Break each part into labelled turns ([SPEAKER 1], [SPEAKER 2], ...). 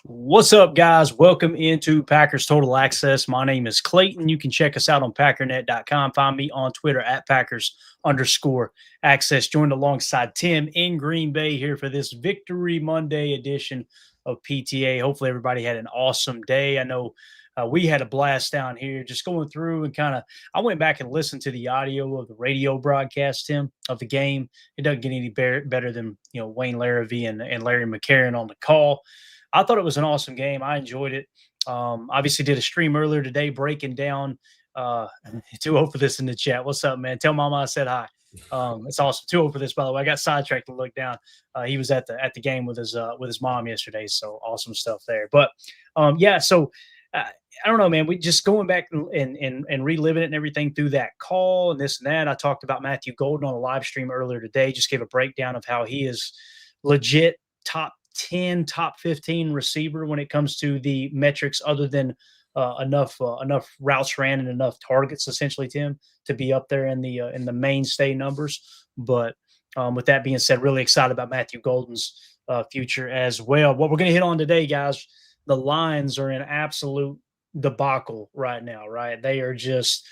[SPEAKER 1] What's up, guys? Welcome into Packers Total Access. My name is Clayton. You can check us out on packernet.com. Find me on Twitter at Packers_access. Joined alongside Tim in Green Bay here for this Victory Monday edition of PTA. Hopefully, everybody had an awesome day. I know we had a blast down here just going through and I went back and listened to the audio of the radio broadcast, Tim, of the game. It doesn't get any better than, Wayne Larrivee and Larry McCarron on the call. I thought it was an awesome game. I enjoyed it. Obviously, did a stream earlier today breaking down. Uh, 2-0 for this in the chat. What's up, man? Tell Mama I said hi. It's awesome. 2-0 for this, by the way. I got sidetracked to look down. He was at the game with his mom yesterday, so awesome stuff there. But yeah, so I don't know, man. We just going back and reliving it and everything through that call and this and that. I talked about Matthew Golden on a live stream earlier today. Just gave a breakdown of how he is legit top 10, top 15 receiver when it comes to the metrics, other than enough routes ran and enough targets, essentially, Tim, to be up there in the mainstay numbers. But with that being said, really excited about Matthew Golden's future as well. What we're going to hit on today, guys, the Lions are in absolute debacle right now, right? They are just,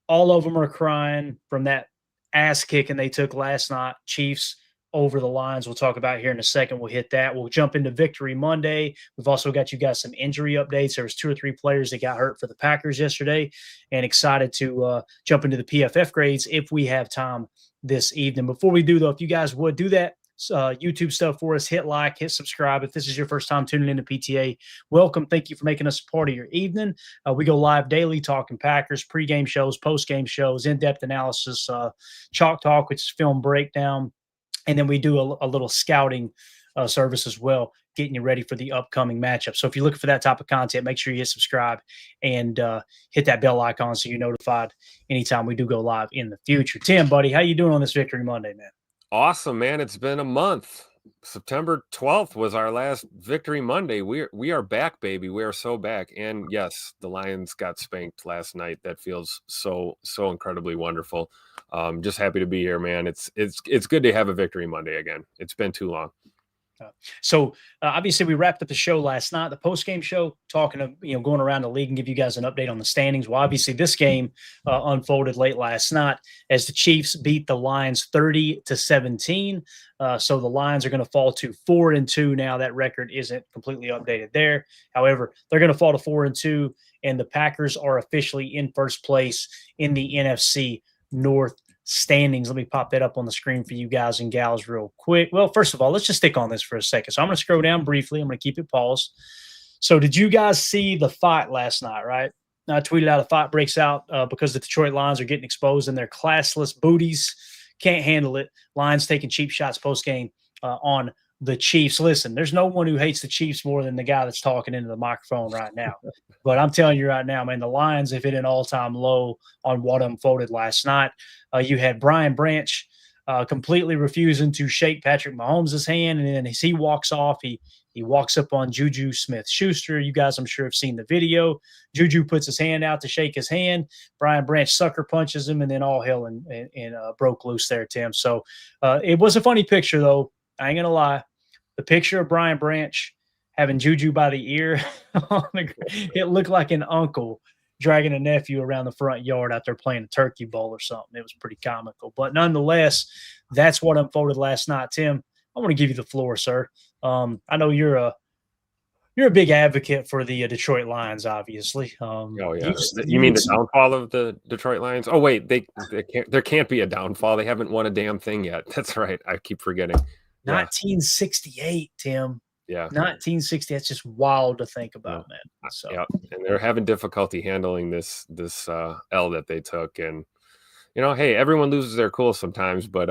[SPEAKER 1] all of them are crying from that ass kicking they took last night. Chiefs over the Lions. We'll talk about here in a second. We'll hit that. We'll jump into Victory Monday. We've also got you guys some injury updates. There was 2 or 3 players that got hurt for the Packers yesterday, and excited to jump into the PFF grades if we have time this evening. Before we do, though, if you guys would do that YouTube stuff for us, hit like, hit subscribe. If this is your first time tuning into PTA, welcome. Thank you for making us a part of your evening. We go live daily talking Packers, pregame shows, postgame shows, in-depth analysis, Chalk Talk, which is film breakdown. And then we do a little scouting service as well, getting you ready for the upcoming matchup. So if you're looking for that type of content, make sure you hit subscribe and hit that bell icon so you're notified anytime we do go live in the future. Tim, buddy, how you doing on this Victory Monday, man?
[SPEAKER 2] Awesome, man. It's been a month. September 12th was our last Victory Monday. We are back, baby. We are so back. And yes, the Lions got spanked last night. That feels so incredibly wonderful. Just happy to be here, man. It's good to have a Victory Monday again. It's been too long.
[SPEAKER 1] So obviously we wrapped up the show last night, the post-game show, talking of, going around the league and give you guys an update on the standings. Well, obviously this game unfolded late last night as the Chiefs beat the Lions 30-17. So the Lions are going to fall to 4-2 now. That record isn't completely updated there. However, they're going to fall to 4-2, and the Packers are officially in first place in the NFC North standings. Let me pop that up on the screen for you guys and gals real quick. Well, first of all, let's just stick on this for a second. So I'm going to scroll down briefly. I'm going to keep it paused. So did you guys see the fight last night, right? I tweeted out a fight breaks out because the Detroit Lions are getting exposed and their classless booties can't handle it. Lions taking cheap shots post-game on the Chiefs. Listen, there's no one who hates the Chiefs more than the guy that's talking into the microphone right now. But I'm telling you right now, man, the Lions have hit an all-time low on what unfolded last night. You had Brian Branch completely refusing to shake Patrick Mahomes' hand, and then as he walks off, he walks up on Juju Smith-Schuster. You guys, I'm sure, have seen the video. Juju puts his hand out to shake his hand. Brian Branch sucker punches him, and then all hell and broke loose there, Tim. So it was a funny picture, though. I ain't going to lie. The picture of Brian Branch having Juju by the ear, it looked like an uncle dragging a nephew around the front yard out there playing a turkey bowl or something. It was pretty comical. But nonetheless, that's what unfolded last night. Tim, I want to give you the floor, sir. I know you're a big advocate for the Detroit Lions, obviously.
[SPEAKER 2] Oh, yeah. You mean the downfall of the Detroit Lions? Oh, wait, there can't be a downfall. They haven't won a damn thing yet. That's right. I keep forgetting.
[SPEAKER 1] 1968, Tim.
[SPEAKER 2] Yeah.
[SPEAKER 1] 1960. That's just wild to think about, man. So.
[SPEAKER 2] Yeah. And they're having difficulty handling this L that they took. And, hey, everyone loses their cool sometimes. But,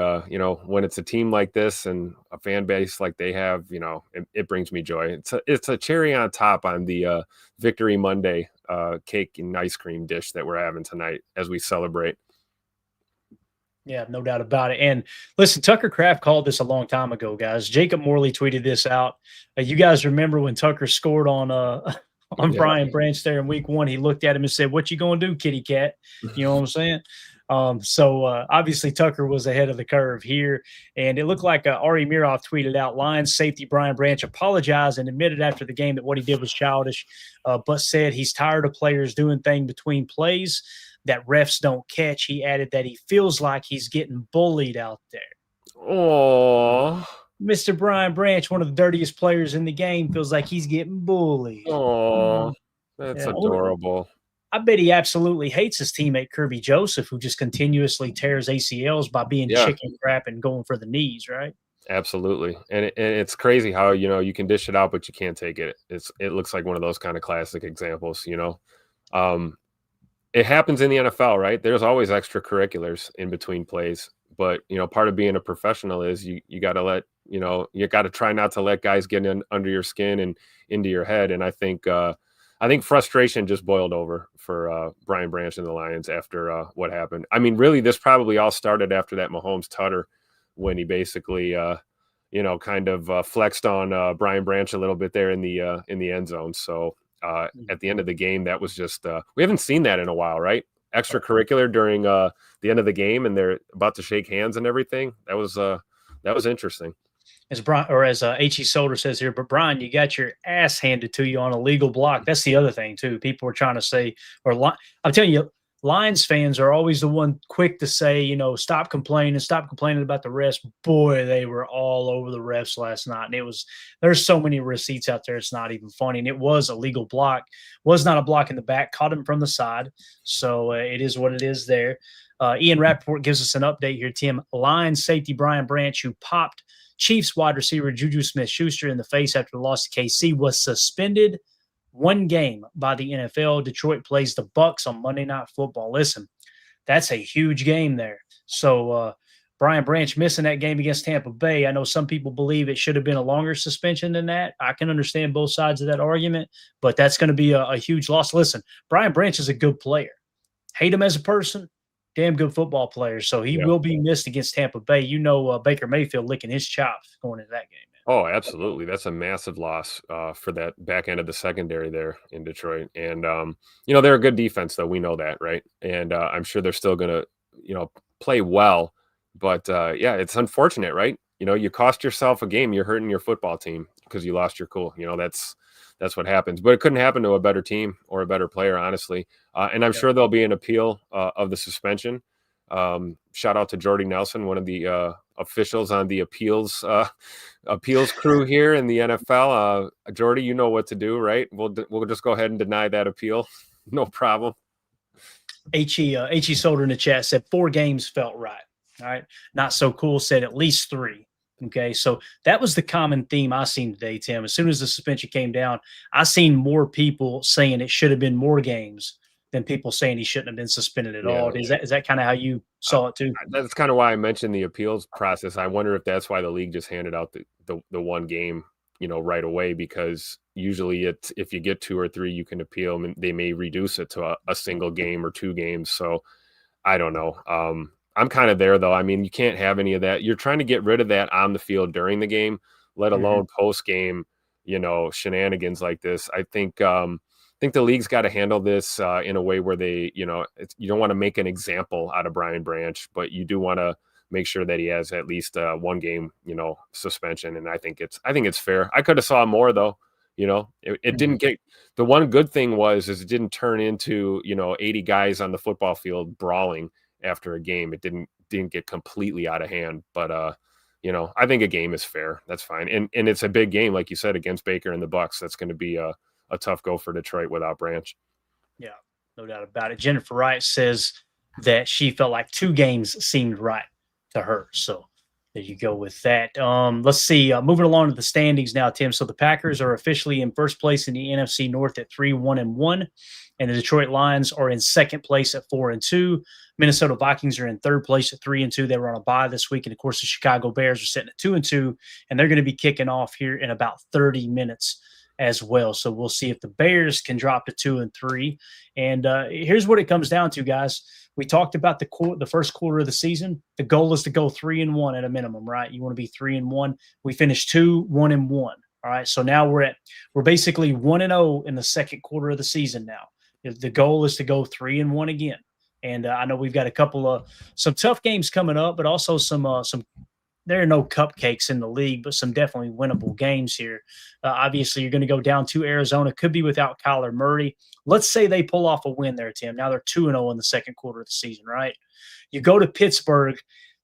[SPEAKER 2] when it's a team like this and a fan base like they have, it brings me joy. It's a cherry on top on the Victory Monday cake and ice cream dish that we're having tonight as we celebrate.
[SPEAKER 1] Yeah, no doubt about it. And listen, Tucker Kraft called this a long time ago, guys. Jacob Morley tweeted this out. You guys remember when Tucker scored on Brian Branch there in week 1? He looked at him and said, "What you gonna do, kitty cat?" You know what I'm saying? Obviously Tucker was ahead of the curve here, and it looked like Ari Mirov tweeted out Lions safety Brian Branch apologized and admitted after the game that what he did was childish, but said he's tired of players doing things between plays that refs don't catch. He added that he feels like he's getting bullied out there.
[SPEAKER 2] Oh,
[SPEAKER 1] Mr. Brian Branch, one of the dirtiest players in the game, feels like he's getting bullied.
[SPEAKER 2] oh, that's adorable.
[SPEAKER 1] I bet he absolutely hates his teammate Kirby Joseph, who just continuously tears ACLs by being chicken crap and going for the knees, right?
[SPEAKER 2] Absolutely. And it's crazy how, you can dish it out, but you can't take it. It looks like one of those kind of classic examples, It happens in the NFL, right? There's always extracurriculars in between plays. But, part of being a professional is you got to let, you got to try not to let guys get under your skin and into your head. And I think frustration just boiled over for Brian Branch and the Lions after what happened. I mean, really, this probably all started after that Mahomes tutter when he basically, kind of flexed on Brian Branch a little bit there in the end zone. So at the end of the game, that was just we haven't seen that in a while, right? Extracurricular during the end of the game, and they're about to shake hands and everything. That was interesting.
[SPEAKER 1] As Brian, or as H.E. Solder says here, but Brian, you got your ass handed to you on a legal block. That's the other thing too. People are trying to say, I'm telling you, Lions fans are always the one quick to say, stop complaining about the refs. Boy, they were all over the refs last night, and there's so many receipts out there. It's not even funny. And it was a legal block, was not a block in the back, caught him from the side. So it is what it is there. Ian Rappaport gives us an update here, Tim. Lions safety Brian Branch, who popped Chiefs wide receiver Juju Smith-Schuster in the face after the loss to KC, was suspended one game by the NFL. Detroit plays the Bucs on Monday Night Football. Listen, that's a huge game there. So Brian Branch missing that game against Tampa Bay. I know some people believe it should have been a longer suspension than that. I can understand both sides of that argument, but that's going to be a huge loss. Listen, Brian Branch is a good player. Hate him as a person, damn good football player. So he will be missed against Tampa Bay. Baker Mayfield licking his chops going into that game. Man.
[SPEAKER 2] Oh, absolutely. That's a massive loss for that back end of the secondary there in Detroit. And, they're a good defense, though. We know that, right? And I'm sure they're still going to, play well. But, it's unfortunate, right? You cost yourself a game. You're hurting your football team because you lost your cool. That's what happens. But it couldn't happen to a better team or a better player, honestly. And I'm sure there'll be an appeal of the suspension. Shout out to Jordy Nelson, one of the officials on the appeals crew here in the NFL. Jordy, you know what to do, right? We'll just go ahead and deny that appeal. No problem.
[SPEAKER 1] H.E. Solder in the chat said 4 games felt right. All right. Not so cool said at least 3. Okay, so that was the common theme I seen today, Tim. As soon as the suspension came down, I seen more people saying it should have been more games than people saying he shouldn't have been suspended at all. Is that kind of how you saw it too?
[SPEAKER 2] That's kind of why I mentioned the appeals process. I wonder if that's why the league just handed out the one game, right away, because usually if you get 2 or 3, you can appeal, and they may reduce it to a single game or 2 games. So I don't know. I'm kind of there, though. I mean, you can't have any of that. You're trying to get rid of that on the field during the game, let alone post-game, shenanigans like this. I think the league's got to handle this in a way where they, you don't want to make an example out of Brian Branch, but you do want to make sure that he has at least 1 game, suspension. And I think it's fair. I could have saw more, though. It didn't get – the one good thing is it didn't turn into, 80 guys on the football field brawling after a game. It didn't get completely out of hand, but I think a game is fair. That's fine. And it's a big game, like you said, against Baker and the Bucs. That's going to be a tough go for Detroit without Branch. Yeah,
[SPEAKER 1] no doubt about it. Jennifer Wright says that she felt like 2 games seemed right to her. So there you go with that. Let's see. Moving along to the standings now, Tim. So the Packers are officially in first place in the NFC North at 3-1-1. And the Detroit Lions are in second place at 4-2. Minnesota Vikings are in third place at 3-2. They were on a bye this week. And, of course, the Chicago Bears are sitting at 2-2. And they're going to be kicking off here in about 30 minutes as well. So we'll see if the Bears can drop to 2-3. And here's what it comes down to, guys. We talked about the first quarter of the season. The goal is to go 3-1 at a minimum, right? You want to be 3-1. We finished 2-1-1. All right. So now we're basically 1-0 in the second quarter of the season now. The goal is to go 3-1 again. And I know we've got a couple of some tough games coming up, but also some. There are no cupcakes in the league, but some definitely winnable games here. Obviously, you're going to go down to Arizona. Could be without Kyler Murray. Let's say they pull off a win there, Tim. Now they're 2-0 in the second quarter of the season, right? You go to Pittsburgh.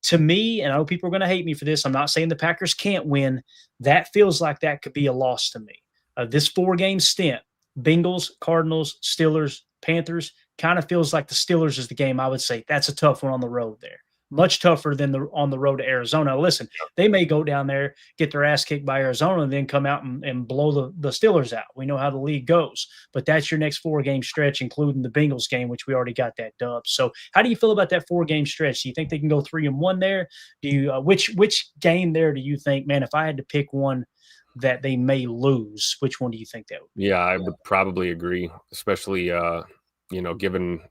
[SPEAKER 1] To me, and I know people are going to hate me for this, I'm not saying the Packers can't win. That feels like that could be a loss to me. This 4-game stint, Bengals, Cardinals, Steelers, Panthers, kind of feels like the Steelers is the game I would say. That's a tough one on the road there. Much tougher than on the road to Arizona. Listen, they may go down there, get their ass kicked by Arizona, and then come out and blow the Steelers out. We know how the league goes. But that's your next 4-game stretch, including the Bengals game, which we already got that dub. So how do you feel about that 4-game stretch? Do you think they can go 3-1 there? Do you which game there do you think, man, if I had to pick one that they may lose, which one do you think that would be?
[SPEAKER 2] Yeah, I would probably agree, especially given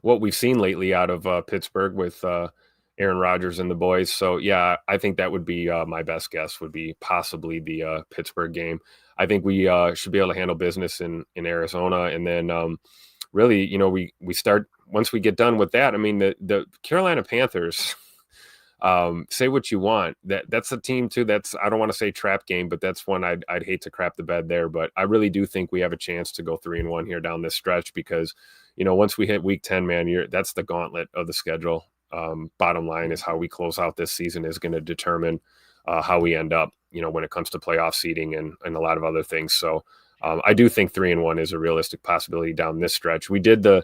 [SPEAKER 2] what we've seen lately out of Pittsburgh with Aaron Rodgers and the boys. So yeah, I think that would be my best guess would be possibly the Pittsburgh game. I think we should be able to handle business in Arizona, and then really, we start once we get done with that. I mean, the Carolina Panthers. Say what you want. That's a team too. I don't want to say trap game, but that's one I'd hate to crap the bed there. But I really do think we have a chance to go 3-1 here down this stretch because, once we hit week 10, man, that's the gauntlet of the schedule. Bottom line is how we close out this season is going to determine how we end up, when it comes to playoff seeding and a lot of other things. So I do think 3-1 is a realistic possibility down this stretch. We did the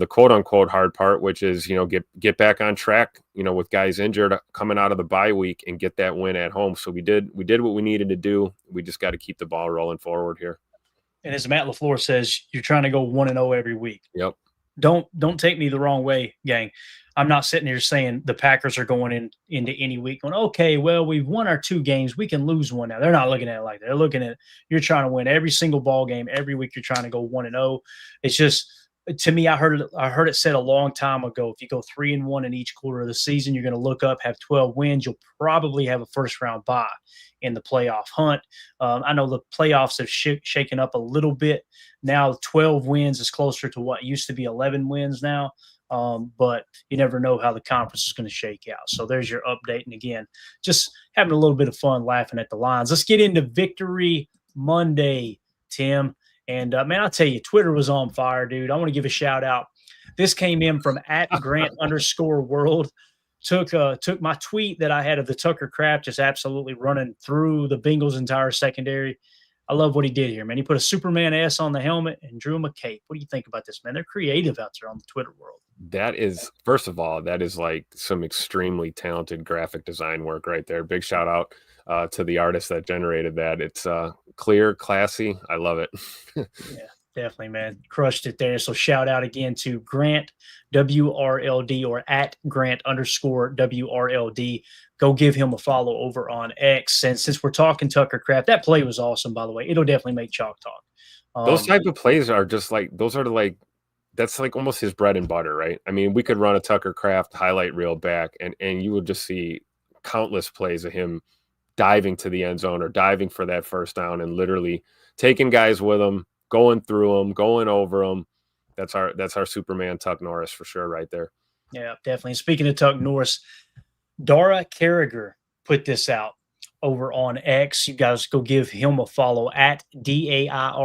[SPEAKER 2] quote unquote hard part, which is, get back on track, with guys injured coming out of the bye week and get that win at home. So we did what we needed to do. We just got to keep the ball rolling forward here.
[SPEAKER 1] And as Matt LaFleur says, you're trying to go 1-0 every week.
[SPEAKER 2] Yep.
[SPEAKER 1] Don't take me the wrong way, gang. I'm not sitting here saying the Packers are going into any week going, okay, well, we've won our 2 games. We can lose one now. They're not looking at it like that. They're looking at you're trying to win every single ball game. Every week you're trying to go 1-0. It's just, to me, I heard it said a long time ago, if you go 3-1 in each quarter of the season, you're going to look up, have 12 wins. You'll probably have a first-round bye in the playoff hunt. I know the playoffs have shaken up a little bit. Now 12 wins is closer to what used to be 11 wins now. But you never know how the conference is going to shake out. So there's your update. And again, just having a little bit of fun laughing at the lines. Let's get into Victory Monday, Tim. And man, I'll tell you, Twitter was on fire, dude. I want to give a shout out. This came in from @Grant_world. Took my tweet that I had of the Tucker Kraft just absolutely running through the Bengals' entire secondary. I love what he did here, man. He put a Superman S on the helmet and drew him a cape. What do you think about this, man? They're creative out there on the Twitter world.
[SPEAKER 2] That is, first of all, that is like some extremely talented graphic design work right there. Big shout out to the artist that generated that. It's clear, classy. I love it.
[SPEAKER 1] Yeah, definitely, man. Crushed it there. So shout out again to Grant WRLD or @Grant_WRLD. Go give him a follow over on X. And since we're talking Tucker Kraft, that play was awesome, by the way. It'll definitely make Chalk talk.
[SPEAKER 2] Those type of plays are just like, that's like almost his bread and butter, right? I mean, we could run a Tucker Kraft highlight reel back and you would just see countless plays of him diving to the end zone or diving for that first down and literally taking guys with him, going through them, going over them. That's our Superman Tuck Norris for sure right there.
[SPEAKER 1] Yeah, definitely. Speaking of Tuck Norris, Dara Carragher put this out over on X. You guys go give him a follow @DAIRECARRAGHER.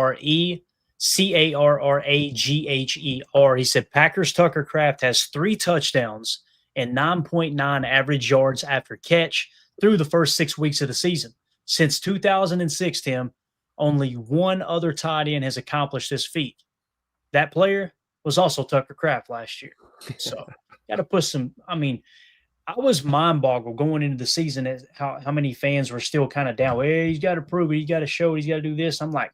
[SPEAKER 1] He said Packers Tucker Kraft has 3 touchdowns and 9.9 average yards after catch through the first 6 weeks of the season. Since 2006, Tim, only one other tight end has accomplished this feat. That player was also Tucker Kraft last year. So got to put some, I mean, I was mind boggled going into the season at how many fans were still kind of down. Hey, he's got to prove it. He's got to show it. He's got to do this. I'm like,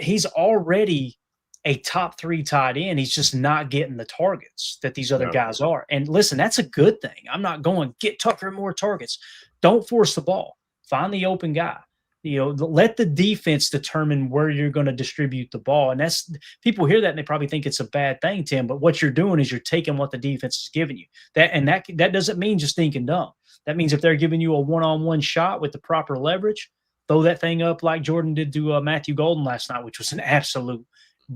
[SPEAKER 1] he's already a top 3 tight end. He's just not getting the targets that these other guys are. And listen, that's a good thing. I'm not going, get Tucker more targets. Don't force the ball. Find the open guy. Let the defense determine where you're going to distribute the ball. And that's, people hear that and they probably think it's a bad thing, Tim. But what you're doing is you're taking what the defense is giving you. That doesn't mean just thinking dumb. That means if they're giving you a one-on-one shot with the proper leverage, throw that thing up like Jordan did to Matthew Golden last night, which was an absolute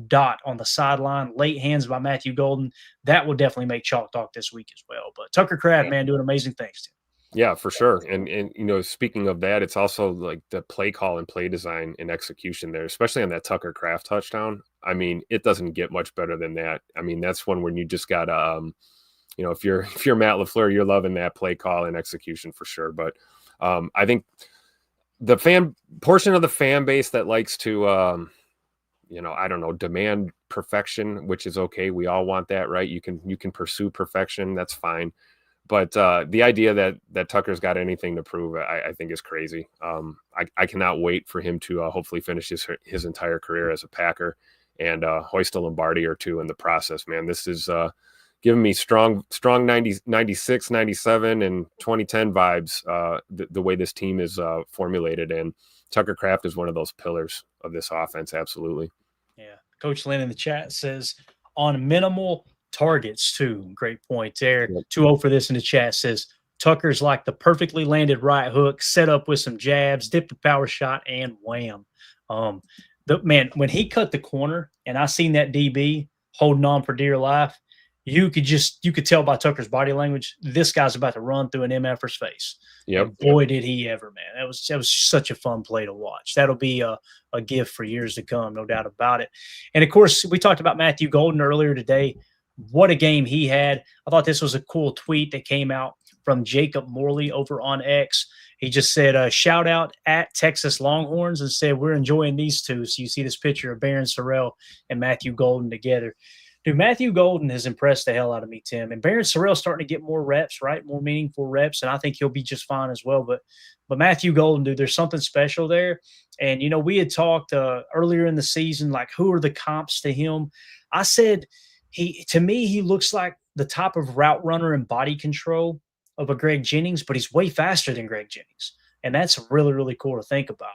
[SPEAKER 1] dot on the sideline, late hands by Matthew Golden. That will definitely make Chalk Talk this week as well. But Tucker Kraft, man, doing amazing things, Tim.
[SPEAKER 2] Yeah, for sure. And speaking of that, it's also like the play call and play design and execution there, especially on that Tucker Kraft touchdown. I mean, it doesn't get much better than that. I mean, that's one when you just got if you're Matt LaFleur, you're loving that play call and execution for sure. But I think the portion of the fan base that likes to demand perfection, which is okay. We all want that, right? You can pursue perfection. That's fine. But the idea that Tucker's got anything to prove, I think is crazy. I cannot wait for him to hopefully finish his entire career as a Packer and hoist a Lombardi or two in the process, man. This is giving me strong 96, 97, and 2010 vibes, the way this team is formulated. And Tucker Kraft is one of those pillars of this offense, absolutely.
[SPEAKER 1] Yeah. Coach Lynn in the chat says, on minimal targets too. Great point there.
[SPEAKER 2] Yep.
[SPEAKER 1] 2-0 for this in the chat says Tucker's like the perfectly landed right hook, set up with some jabs, dip the power shot, and wham. When he cut the corner and I seen that DB holding on for dear life, you could tell by Tucker's body language, this guy's about to run through an MFer's face.
[SPEAKER 2] Yep.
[SPEAKER 1] And boy, did he ever, man. That was such a fun play to watch. That'll be a gift for years to come, no doubt about it. And of course, we talked about Matthew Golden earlier today. What a game he had. I thought this was a cool tweet that came out from Jacob Morley over on X. He just said, shout out at Texas Longhorns, and said, we're enjoying these two. So you see this picture of Barron Sorrell and Matthew Golden together. Dude, Matthew Golden has impressed the hell out of me, Tim. And Barron Sorrell's starting to get more reps, right? More meaningful reps. And I think he'll be just fine as well. But Matthew Golden, dude, there's something special there. And, we had talked earlier in the season, like, who are the comps to him? I said, to me, he looks like the type of route runner and body control of a Greg Jennings, but he's way faster than Greg Jennings. And that's really, really cool to think about.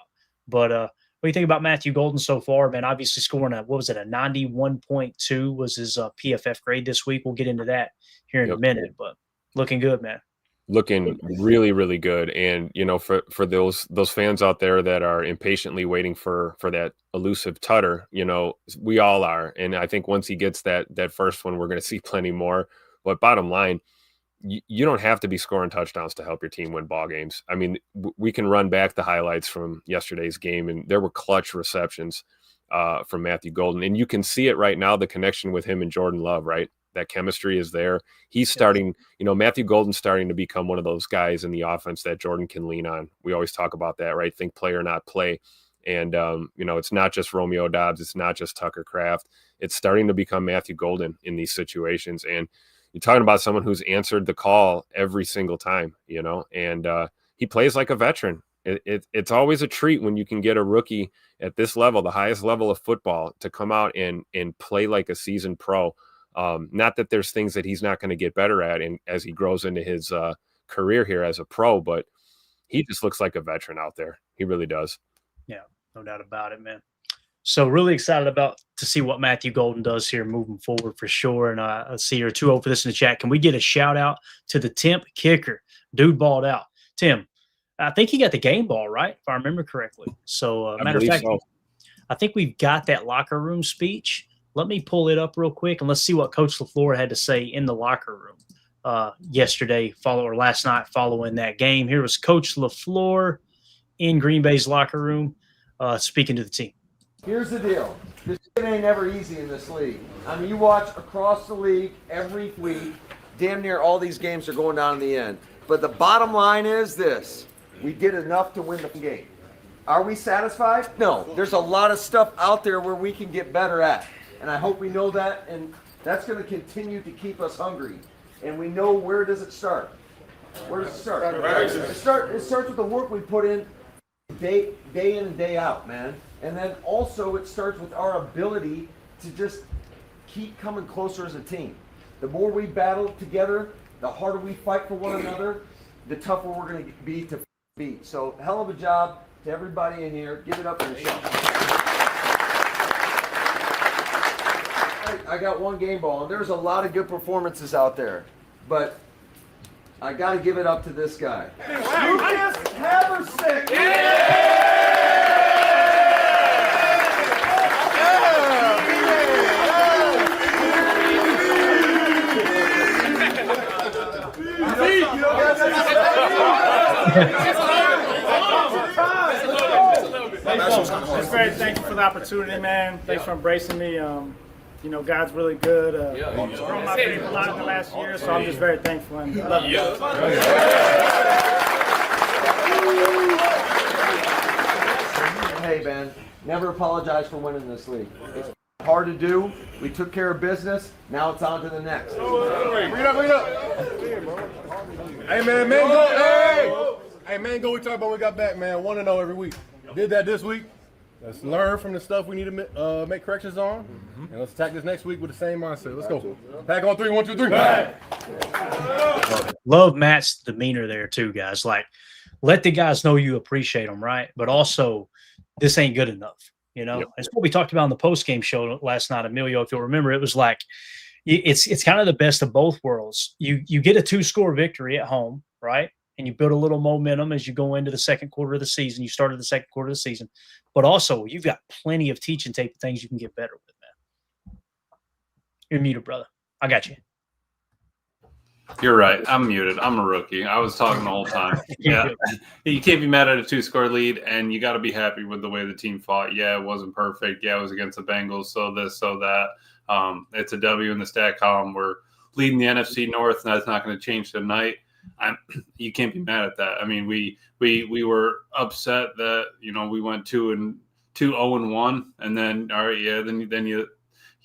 [SPEAKER 1] But what do you think about Matthew Golden so far, man? Obviously scoring a 91.2 was his PFF grade this week. We'll get into that here in a minute, but looking good, man.
[SPEAKER 2] Looking really, really good. And, for those fans out there that are impatiently waiting for that elusive tutter, we all are. And I think once he gets that first one, we're going to see plenty more. But bottom line, you don't have to be scoring touchdowns to help your team win ball games. I mean, we can run back the highlights from yesterday's game, and there were clutch receptions from Matthew Golden. And you can see it right now, the connection with him and Jordan Love, right? That chemistry is there. He's starting, Matthew Golden's starting to become one of those guys in the offense that Jordan can lean on. We always talk about that, right? Think play or not play. And, it's not just Romeo Doubs. It's not just Tucker Kraft. It's starting to become Matthew Golden in these situations. And you're talking about someone who's answered the call every single time, and he plays like a veteran. It's always a treat when you can get a rookie at this level, the highest level of football, to come out and play like a seasoned pro. Not that there's things that he's not going to get better at as he grows into his career here as a pro, but he just looks like a veteran out there. He really does.
[SPEAKER 1] Yeah, no doubt about it, man. So really excited to see what Matthew Golden does here moving forward for sure. And I see your 2-0 for this in the chat. Can we get a shout out to the temp kicker? Dude balled out. Tim, I think he got the game ball, right? If I remember correctly. So matter of fact, I think we've got that locker room speech. Let me pull it up real quick, and let's see what Coach LaFleur had to say in the locker room last night following that game. Here was Coach LaFleur in Green Bay's locker room speaking to the team.
[SPEAKER 3] Here's the deal. This ain't never easy in this league. I mean, you watch across the league every week, damn near all these games are going down in the end. But the bottom line is this. We did enough to win the game. Are we satisfied? No. There's a lot of stuff out there where we can get better at. And I hope we know that, and that's going to continue to keep us hungry. And we know, where does it start? Where does it start? It starts with the work we put in day in and day out, man. And then also it starts with our ability to just keep coming closer as a team. The more we battle together, the harder we fight for one another, the tougher we're going to be to beat. So hell of a job to everybody in here. Give it up for yourself. I got one game ball, and there's a lot of good performances out there, but I got to give it up to this guy. Lucas Haversick! Yeah!
[SPEAKER 4] Just very thankful for the opportunity, man. Thanks for embracing me. You know, God's really good. One of my favorite lives in the last year, so I'm just very thankful. And love you.
[SPEAKER 3] Hey, man, never apologize for winning this league. It's hard to do. We took care of business. Now it's on to the next.
[SPEAKER 5] Bring it up. Hey, man, Mango. Hey, Mango, we talk about we got back, man. 1-0 every week. Did that this week. Let's learn from the stuff we need to make corrections on. And let's attack this next week with the same mindset. Let's go. Pack on 3, 1, 2, 3. Pack.
[SPEAKER 1] Love Matt's demeanor there too, guys. Like, let the guys know you appreciate them, right? But also, this ain't good enough. You know, It's what we talked about in the post-game show last night, Emilio. If you'll remember, it was like it's kind of the best of both worlds. You get a 2-score victory at home, right? And you build a little momentum as you go into the second quarter of the season. You started the second quarter of the season. But also, you've got plenty of teaching tape of things you can get better with, man. You're muted, brother. I got you.
[SPEAKER 6] You're right. I'm muted. I'm a rookie. I was talking the whole time. Yeah. You can't be mad at a 2-score lead, and you got to be happy with the way the team fought. Yeah, it wasn't perfect. Yeah, it was against the Bengals, so this, so that. It's a W in the stat column. We're leading the NFC North, and that's not going to change tonight. You can't be mad at that. I mean, we were upset that, you know, we went 2-0-1, and then all right, yeah, then you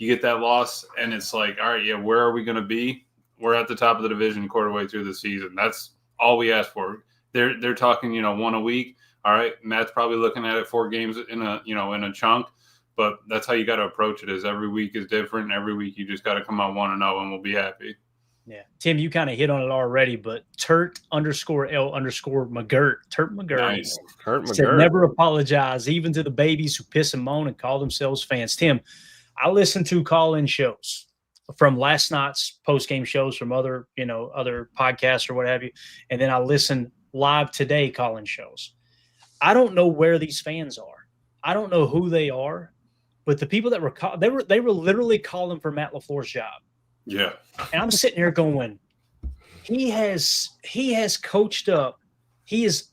[SPEAKER 6] get that loss, and it's like, all right, yeah, where are we going to be? We're at the top of the division quarter way through the season. That's all we asked for. They're talking, you know, 1 a week. All right, Matt's probably looking at it 4 games in a chunk, but that's how you got to approach it. Is every week is different. Every week you just got to come out 1-0, and we'll be happy.
[SPEAKER 1] Yeah. Tim, you kind of hit on it already, but Turt_L_McGirt. Turt McGirt.
[SPEAKER 2] Nice. Kurt
[SPEAKER 1] Said
[SPEAKER 2] McGirt.
[SPEAKER 1] never apologize, even to the babies who piss and moan and call themselves fans. Tim, I listened to call-in shows from last night's post-game shows from other podcasts or what have you, and then I listened live today call-in shows. I don't know where these fans are. I don't know who they are, but the people that were they were literally calling for Matt LaFleur's job.
[SPEAKER 6] Yeah.
[SPEAKER 1] And I'm sitting here going, he has coached up, he is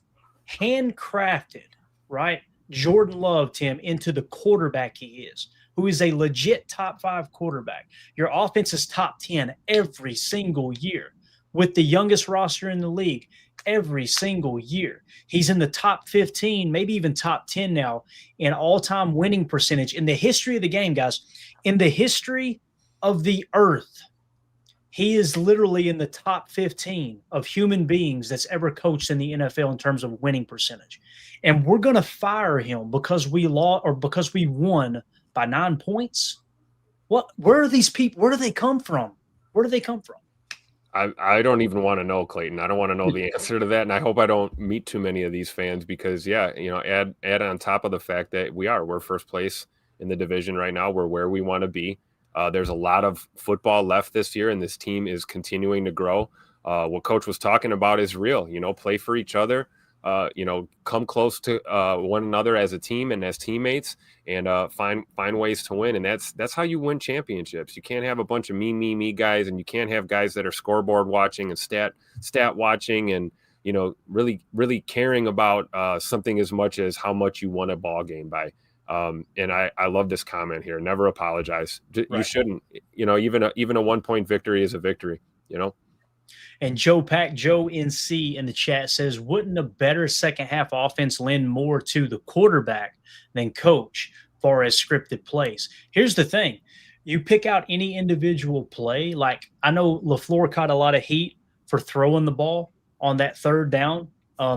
[SPEAKER 1] handcrafted, right? Jordan Love, Tim, into the quarterback he is, who is a legit top 5 quarterback. Your offense is top 10 every single year with the youngest roster in the league every single year. He's in the top 15, maybe even top 10 now in all-time winning percentage. In the history of the game, guys, in the history of the earth, he is literally in the top 15 of human beings that's ever coached in the NFL in terms of winning percentage. And we're going to fire him because we lost or because we won by 9 points. Where are these people? Where do they come from? Where do they come from?
[SPEAKER 2] I don't even want to know, Clayton. I don't want to know the answer to that, and I hope I don't meet too many of these fans because, yeah, you know, add on top of the fact that we're first place in the division right now. We're where we want to be. There's a lot of football left this year, and this team is continuing to grow. What Coach was talking about is real. You know, play for each other. You know, come close to one another as a team and as teammates, and find ways to win. And that's how you win championships. You can't have a bunch of me guys, and you can't have guys that are scoreboard watching and stat watching, and you know, really caring about something as much as how much you won a ball game by. And I love this comment here. Never apologize. You shouldn't. You know, even a 1-point victory is a victory. You know.
[SPEAKER 1] And Joe NC in the chat says, wouldn't a better second half offense lend more to the quarterback than coach far as scripted plays? Here's the thing. You pick out any individual play. Like, I know LaFleur caught a lot of heat for throwing the ball on that 3rd down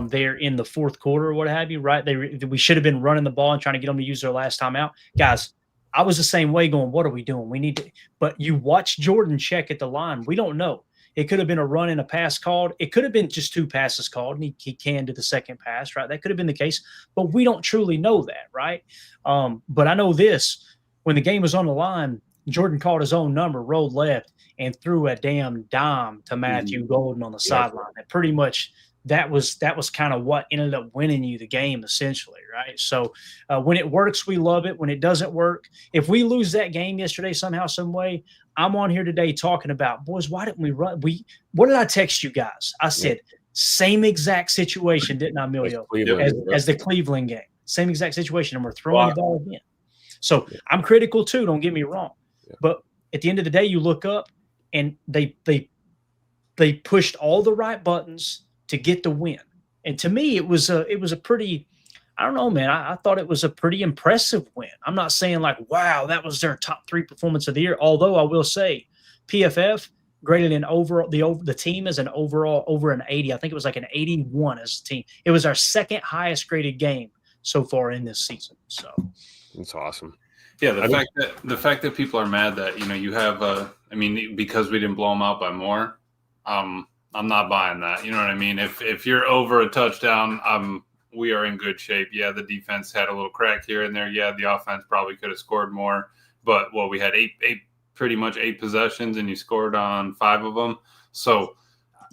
[SPEAKER 1] there in the 4th quarter or what have you, right? We should have been running the ball and trying to get them to use their last time out. Guys, I was the same way going, what are we doing? We need to – but you watch Jordan check at the line. We don't know. It could have been a run and a pass called. It could have been just 2 passes called, and he canned to the second pass, right? That could have been the case, but we don't truly know that, right? But I know this. When the game was on the line, Jordan called his own number, rolled left, and threw a damn dime to Matthew Golden on the sideline. That pretty much that was kind of what ended up winning you the game, essentially, right? So when it works, we love it. When it doesn't work, if we lose that game yesterday somehow, some way, I'm on here today talking about, boys, why didn't we run? What did I text you guys? I said, Same exact situation, didn't I, Emilio? As the Cleveland game. Same exact situation, and we're throwing the ball again. So I'm critical too, don't get me wrong.
[SPEAKER 2] Yeah.
[SPEAKER 1] But at the end of the day, you look up and they pushed all the right buttons to get the win. And to me, it was a pretty, I don't know, man. I thought it was a pretty impressive win. I'm not saying like, wow, that was their top 3 performance of the year. Although I will say PFF graded an overall the team as an overall over an 80. I think it was like an 81 as a team. It was our second highest graded game so far in this season. So
[SPEAKER 2] it's awesome.
[SPEAKER 6] Yeah, the fact that people are mad that you have because we didn't blow them out by more. I'm not buying that. You know what I mean? If you're over a touchdown, we are in good shape. Yeah, the defense had a little crack here and there. Yeah, the offense probably could have scored more. But we had pretty much 8 possessions, and you scored on 5 of them. So,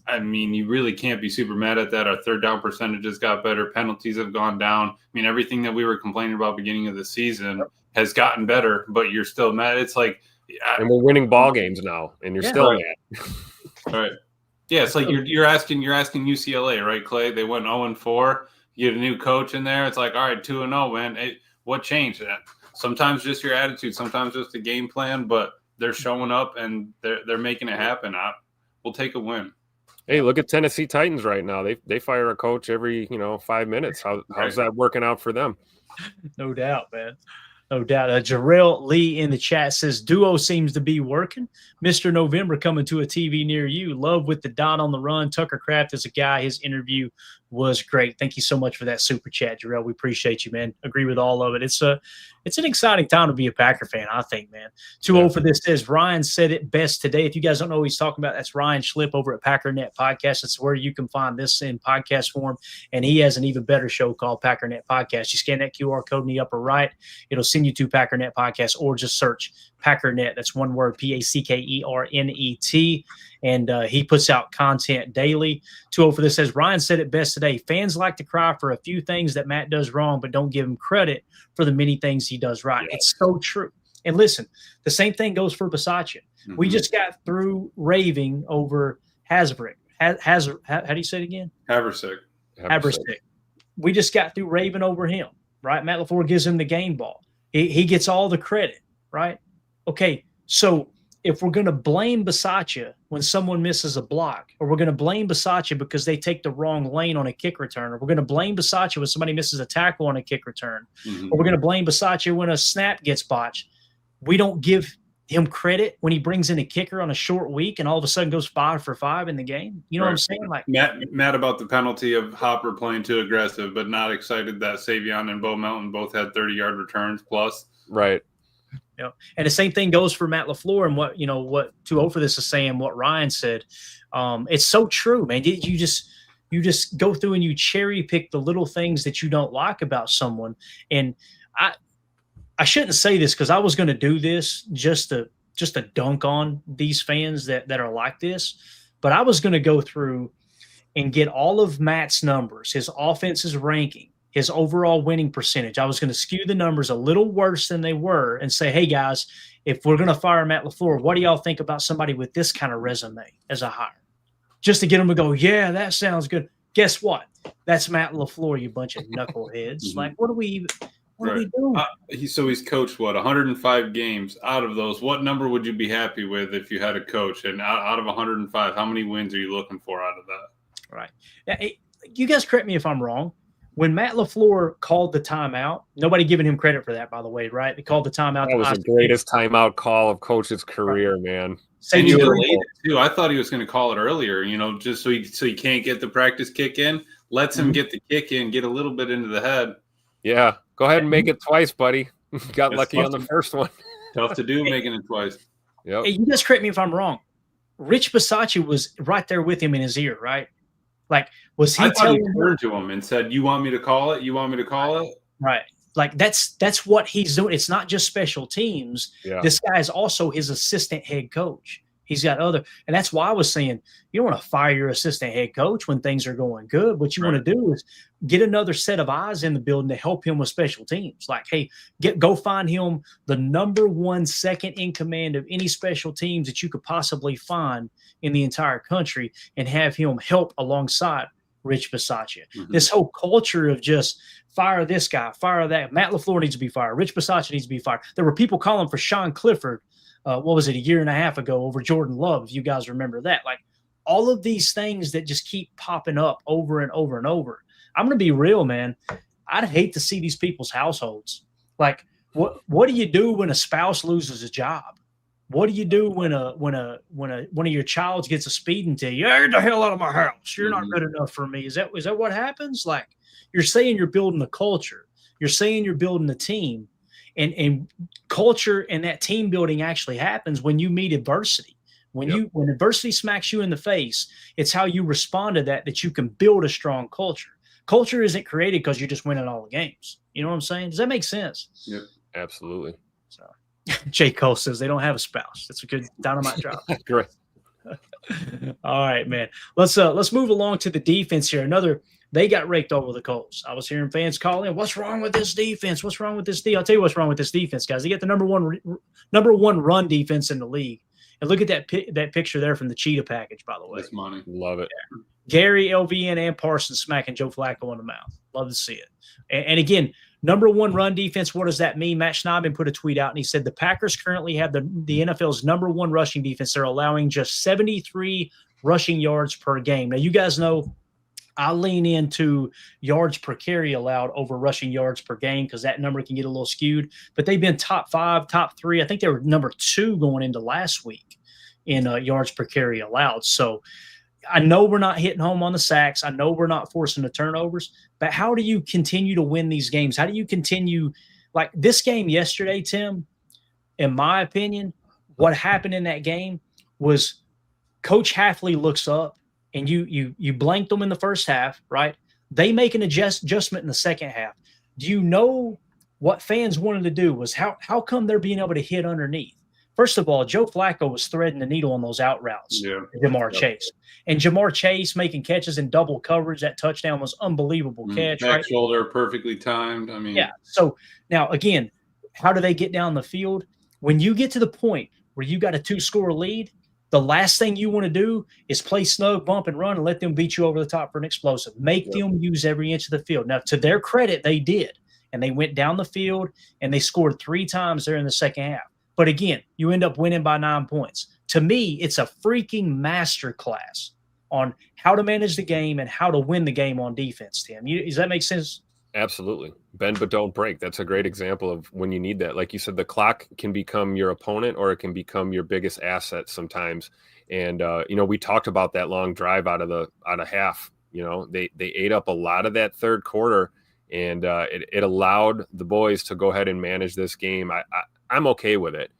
[SPEAKER 6] I mean, you really can't be super mad at that. Our third down percentages got better. Penalties have gone down. I mean, everything that we were complaining about beginning of the season has gotten better, but you're still mad. It's like,
[SPEAKER 2] and we're winning ball games now, and you're still mad.
[SPEAKER 6] All right. Yeah, it's like you're asking UCLA, right, Clay? They went 0-4. You get a new coach in there. It's like, all right, 2-0, man. Hey, what changed? Sometimes just your attitude, sometimes just the game plan, but they're showing up and they're making it happen. We'll take a win.
[SPEAKER 2] Hey, look at Tennessee Titans right now. They fire a coach every 5 minutes. How's that working out for them?
[SPEAKER 1] No doubt, man. No doubt. Jarrell Lee in the chat says, duo seems to be working. Mr. November coming to a TV near you. Love with the dot on the run. Tucker Kraft is a guy. His interview was great. Thank you so much for that super chat, Jarrell. We appreciate you, man. Agree with all of it. It's an exciting time to be a Packer fan, I think, man. 2-0 for this says, Ryan said it best today. If you guys don't know who he's talking about, that's Ryan Schlip over at Packernet Podcast. That's where you can find this in podcast form. And he has an even better show called Packernet Podcast. You scan that QR code in the upper right. It'll send you to Packernet Podcast, or just search Packernet. That's one word, Packernet. And he puts out content daily. 2-0 for this says, Ryan said it best today. Fans like to cry for a few things that Matt does wrong, but don't give him credit for the many things he does right. It's so true. And listen, the same thing goes for Bisaccia. Mm-hmm. We just got through raving over Hasbrick. How do you say it again?
[SPEAKER 6] Haversick.
[SPEAKER 1] We just got through raving over him, right? Matt LaFleur gives him the game ball. He gets all the credit, right? Okay, so if we're going to blame Bisaccia when someone misses a block, or we're going to blame Bisaccia because they take the wrong lane on a kick return, or we're going to blame Bisaccia when somebody misses a tackle on a kick return, or we're going to blame Bisaccia when a snap gets botched, we don't give him credit when he brings in a kicker on a short week and all of a sudden goes 5 for 5 in the game. You know what I'm saying? Like
[SPEAKER 6] Matt about the penalty of Hopper playing too aggressive, but not excited that Savion and Bo Melton both had 30-yard returns plus.
[SPEAKER 2] Right.
[SPEAKER 1] And the same thing goes for Matt LaFleur and what 2-0 for this is saying, what Ryan said. It's so true, man. You just go through and you cherry pick the little things that you don't like about someone. And I shouldn't say this because I was going to do this just to dunk on these fans that are like this, but I was going to go through and get all of Matt's numbers, his offense's ranking, his overall winning percentage. I was going to skew the numbers a little worse than they were and say, hey, guys, if we're going to fire Matt LaFleur, what do y'all think about somebody with this kind of resume as a hire? Just to get them to go, yeah, that sounds good. Guess what? That's Matt LaFleur, you bunch of knuckleheads. Like, what are we doing?
[SPEAKER 6] He's coached, 105 games. Out of those, what number would you be happy with if you had a coach? And out of 105, how many wins are you looking for out of that?
[SPEAKER 1] Right. Yeah, you guys correct me if I'm wrong. When Matt LaFleur called the timeout, nobody giving him credit for that, by the way, right? They called the timeout.
[SPEAKER 2] That was the greatest timeout call of Coach's career, man.
[SPEAKER 6] And you delayed it too. I thought he was going to call it earlier, just so he can't get the practice kick in. Lets him get the kick in, get a little bit into the head.
[SPEAKER 2] Yeah, go ahead and make it twice, buddy. Got lucky on the first one.
[SPEAKER 6] Tough to do, making it twice.
[SPEAKER 2] Yep.
[SPEAKER 1] Hey, you guys correct me if I'm wrong. Rich Bisaccia was right there with him in his ear, right? Like, was he telling
[SPEAKER 6] him? He turned to him and said, "You want me to call it? You want me to call it?"
[SPEAKER 1] Right. Like that's what he's doing. It's not just special teams.
[SPEAKER 2] Yeah.
[SPEAKER 1] This guy is also his assistant head coach. He's got other, and that's why I was saying you don't want to fire your assistant head coach when things are going good. What you want to do is get another set of eyes in the building to help him with special teams. Like, hey, go find him the number one second in command of any special teams that you could possibly find in the entire country, and have him help alongside Rich Bisaccia. This whole culture of just fire this guy, fire that. Matt LaFleur needs to be fired. Rich Bisaccia needs to be fired. There were people calling for Sean Clifford. What was it, a year and a half ago over Jordan Love, if you guys remember that. Like, all of these things that just keep popping up over and over and over. I'm going to be real, man. I'd hate to see these people's households. Like, what do you do when a spouse loses a job? What do you do when one of your childs gets a speeding ticket? Get the hell out of my house. You're not good enough for me. Is that what happens? Like, you're saying you're building a culture. You're saying you're building a team. And culture and that team building actually happens when you meet adversity. When adversity smacks you in the face, it's how you respond to that you can build a strong culture. Culture isn't created because you're just winning all the games. You know what I'm saying? Does that make sense?
[SPEAKER 2] Yep, absolutely.
[SPEAKER 1] So, J. Cole says they don't have a spouse. That's a good dynamite drop.
[SPEAKER 2] Great.
[SPEAKER 1] All right, man. Let's move along to the defense here. They got raked over the coals. I was hearing fans calling, "What's wrong with this defense? What's wrong with this defense?" I'll tell you what's wrong with this defense, guys. They get the number one run defense in the league. And look at that picture there from the Cheetah package, by the way.
[SPEAKER 6] That's money.
[SPEAKER 2] Love it.
[SPEAKER 1] Yeah. Gary, LVN, and Parsons smacking Joe Flacco in the mouth. Love to see it. And again, number one run defense, what does that mean? Matt Schneidman put a tweet out, and he said the Packers currently have the NFL's number one rushing defense. They're allowing just 73 rushing yards per game. Now, you guys know I lean into yards per carry allowed over rushing yards per game because that number can get a little skewed. But they've been top 5, top 3. I think they were number 2 going into last week in yards per carry allowed. So I know we're not hitting home on the sacks. I know we're not forcing the turnovers. But how do you continue to win these games? How do you continue – like this game yesterday, Tim, in my opinion, what happened in that game was Coach Hafley looks up, and you blanked them in the first half, right? They make an adjustment in the second half. Do you know what fans wanted to do was how come they're being able to hit underneath? First of all, Joe Flacco was threading the needle on those out routes.
[SPEAKER 6] Yeah.
[SPEAKER 1] Jamar Chase. And Jamar Chase making catches in double coverage. That touchdown was unbelievable catch.
[SPEAKER 6] Back
[SPEAKER 1] right?
[SPEAKER 6] shoulder, perfectly timed. I mean,
[SPEAKER 1] yeah. So now, again, how do they get down the field? When you get to the point where you got a 2-score lead, the last thing you want to do is play snug, bump, and run and let them beat you over the top for an explosive. Make them use every inch of the field. Now, to their credit, they did. And they went down the field, and they scored 3 times there in the second half. But again, you end up winning by 9 points. To me, it's a freaking masterclass on how to manage the game and how to win the game on defense, Tim. Does that make sense?
[SPEAKER 2] Absolutely. Bend but don't break. That's a great example of when you need that. Like you said, the clock can become your opponent or it can become your biggest asset sometimes. And, we talked about that long drive out of half. They ate up a lot of that third quarter, and it allowed the boys to go ahead and manage this game. I'm okay with it.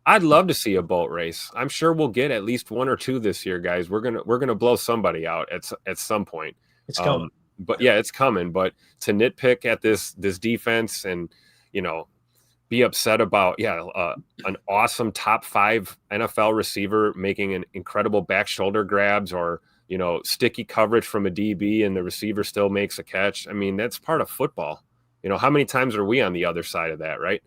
[SPEAKER 2] I'd love to see a boat race. I'm sure we'll get at least 1 or 2 this year, guys. We're gonna blow somebody out at some point.
[SPEAKER 1] It's coming.
[SPEAKER 2] But yeah, it's coming. But to nitpick at this defense and be upset about an awesome top 5 NFL receiver making an incredible back shoulder grabs or sticky coverage from a DB and the receiver still makes a catch. I mean, that's part of football. How many times are we on the other side of that, right?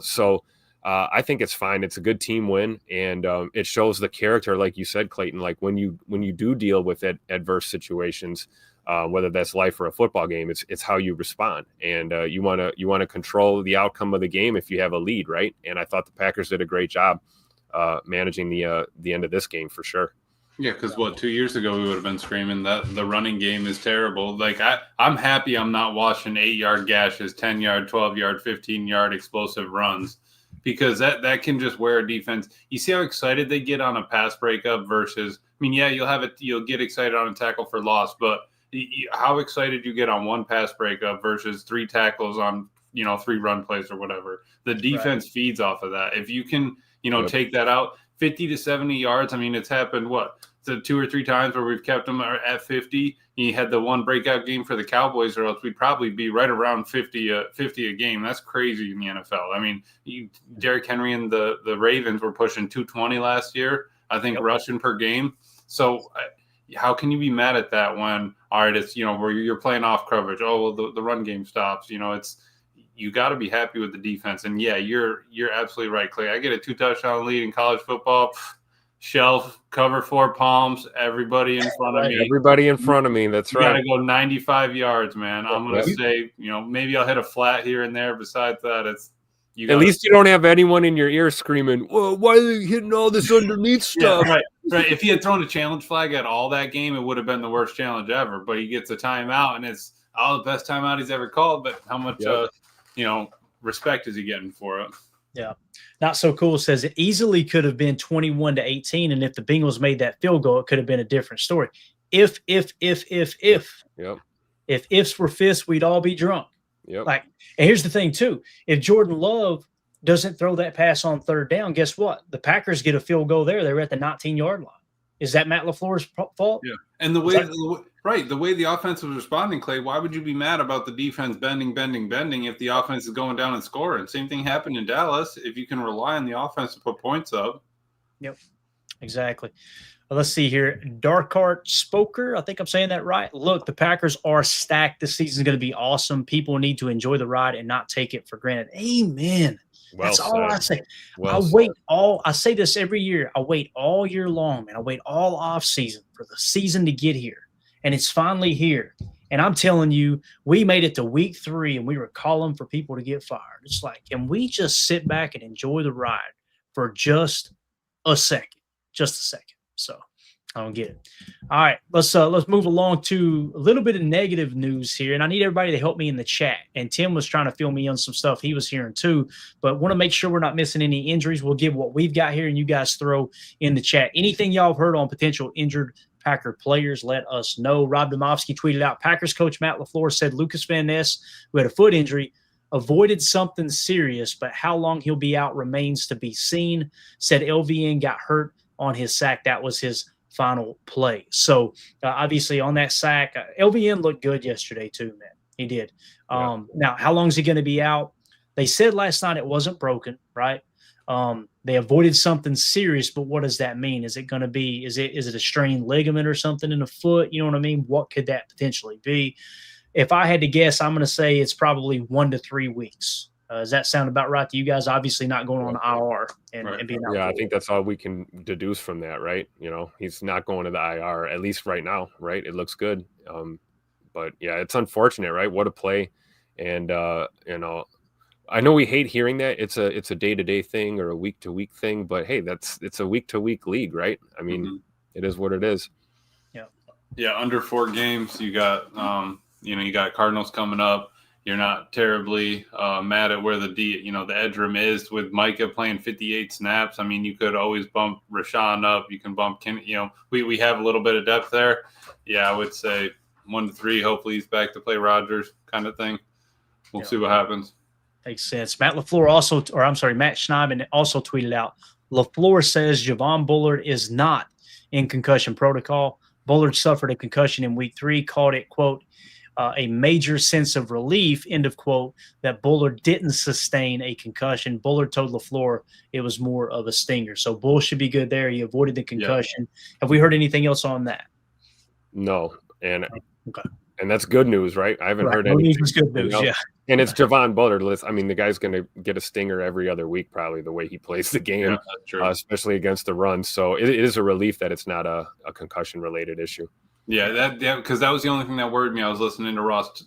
[SPEAKER 2] So I think it's fine. It's a good team win, and it shows the character, like you said, Clayton. Like when you do deal with adverse situations, whether that's life or a football game, it's how you respond, and you want to control the outcome of the game if you have a lead, right? And I thought the Packers did a great job managing the end of this game for sure.
[SPEAKER 6] Yeah, because 2 years ago we would have been screaming that the running game is terrible. Like I'm happy I'm not watching 8-yard gashes, 10-yard, 12-yard, 15-yard explosive runs, because that can just wear a defense. You see how excited they get on a pass breakup versus, you'll get excited on a tackle for loss, but how excited you get on one pass breakup versus 3 tackles on 3 run plays or whatever. The defense feeds off of that. If you can take that out 50 to 70 yards. I mean, it's happened the 2 or 3 times where we've kept them at 50. He had the one breakout game for the Cowboys, or else we'd probably be right around 50 a game. That's crazy in the NFL. I mean, Derrick Henry and the Ravens were pushing 220 last year, I think, rushing per game. So how can you be mad at that when, all right, it's, where you're playing off coverage. Oh, well, the run game stops. You got to be happy with the defense. And yeah, you're absolutely right, Clay. I get a 2-touchdown lead in college football. Shelf, cover 4 palms, everybody in front of me.
[SPEAKER 2] Everybody in front of me. That's right.
[SPEAKER 6] You got to go 95 yards, man. I'm going to say, maybe I'll hit a flat here and there. Besides that,
[SPEAKER 2] at least you don't have anyone in your ear screaming, "Well, why are they hitting all this underneath stuff?"
[SPEAKER 6] Yeah, right. If he had thrown a challenge flag at all that game, it would have been the worst challenge ever. But he gets a timeout, and it's the best timeout he's ever called. But how much, respect is he getting for it?
[SPEAKER 1] Yeah. Not So Cool says it easily could have been 21-18. And if the Bengals made that field goal, it could have been a different story. If.
[SPEAKER 2] Yep.
[SPEAKER 1] If ifs were fists, we'd all be drunk.
[SPEAKER 2] Yep.
[SPEAKER 1] And here's the thing too. If Jordan Love doesn't throw that pass on 3rd down, guess what? The Packers get a field goal there. They were at the 19-yard line. Is that Matt LaFleur's fault?
[SPEAKER 6] Yeah. And the way the offense was responding, Clay, why would you be mad about the defense bending if the offense is going down and scoring? Same thing happened in Dallas. If you can rely on the offense to put points up.
[SPEAKER 1] Yep, exactly. Let's see here. Darkart Spoker, I think I'm saying that right. Look, the Packers are stacked. This season is going to be awesome. People need to enjoy the ride and not take it for granted. Amen. That's all I say. I say this every year. I wait all year long, man. I wait all off season for the season to get here. And it's finally here. And I'm telling you, we made it to week 3 and we were calling for people to get fired. It's like, can we just sit back and enjoy the ride for just a second? Just a second. So I don't get it. All right, let's move along to a little bit of negative news here. And I need everybody to help me in the chat. And Tim was trying to fill me on some stuff he was hearing too, but want to make sure we're not missing any injuries. We'll give what we've got here and you guys throw in the chat. Anything y'all have heard on potential injured Packer players, let us know. Rob Domofsky tweeted out, Packers coach Matt LaFleur said Lucas Van Ness, who had a foot injury, avoided something serious, but how long he'll be out remains to be seen. Said LVN got hurt on his sack. That was his final play. So obviously on that sack, LVN looked good yesterday too, man. He did. Now, how long is he going to be out? They said last night it wasn't broken, right? They avoided something serious, but what does that mean? Is it going to be, is it a strained ligament or something in the foot? You know what I mean? What could that potentially be? If I had to guess, I'm going to say it's probably 1 to 3 weeks. Does that sound about right to you guys? Obviously not going on IR and being out.
[SPEAKER 2] Yeah, I think that's all we can deduce from that, right? He's not going to the IR, at least right now, right? It looks good. But yeah, it's unfortunate, right? What a play. And, I know we hate hearing that it's a day-to-day thing or a week-to-week thing, but hey, it's a week-to-week league, right? I mean, It is what it is.
[SPEAKER 6] Yeah. Under 4 games, you got, you got Cardinals coming up. You're not terribly mad at where the edge room is with Micah playing 58 snaps. I mean, you could always bump Rashawn up. You can bump Ken. We have a little bit of depth there. Yeah, I would say 1 to 3. Hopefully he's back to play Rodgers kind of thing. We'll see what happens.
[SPEAKER 1] Makes sense. Matt Schneidman also tweeted out, LaFleur says Javon Bullard is not in concussion protocol. Bullard suffered a concussion in week 3, called it, quote, a major sense of relief, end of quote, that Bullard didn't sustain a concussion. Bullard told LaFleur it was more of a stinger. So Bull should be good there. He avoided the concussion. Yeah. Have we heard anything else on that?
[SPEAKER 2] No. And that's good news, right? I haven't heard anything.
[SPEAKER 1] News is good news, yeah.
[SPEAKER 2] And it's Javon Bullard. I mean, the guy's going to get a stinger every other week, probably, the way he plays the game, especially against the run. So it is a relief that it's not a concussion-related issue.
[SPEAKER 6] Yeah, because that was the only thing that worried me. I was listening to Ross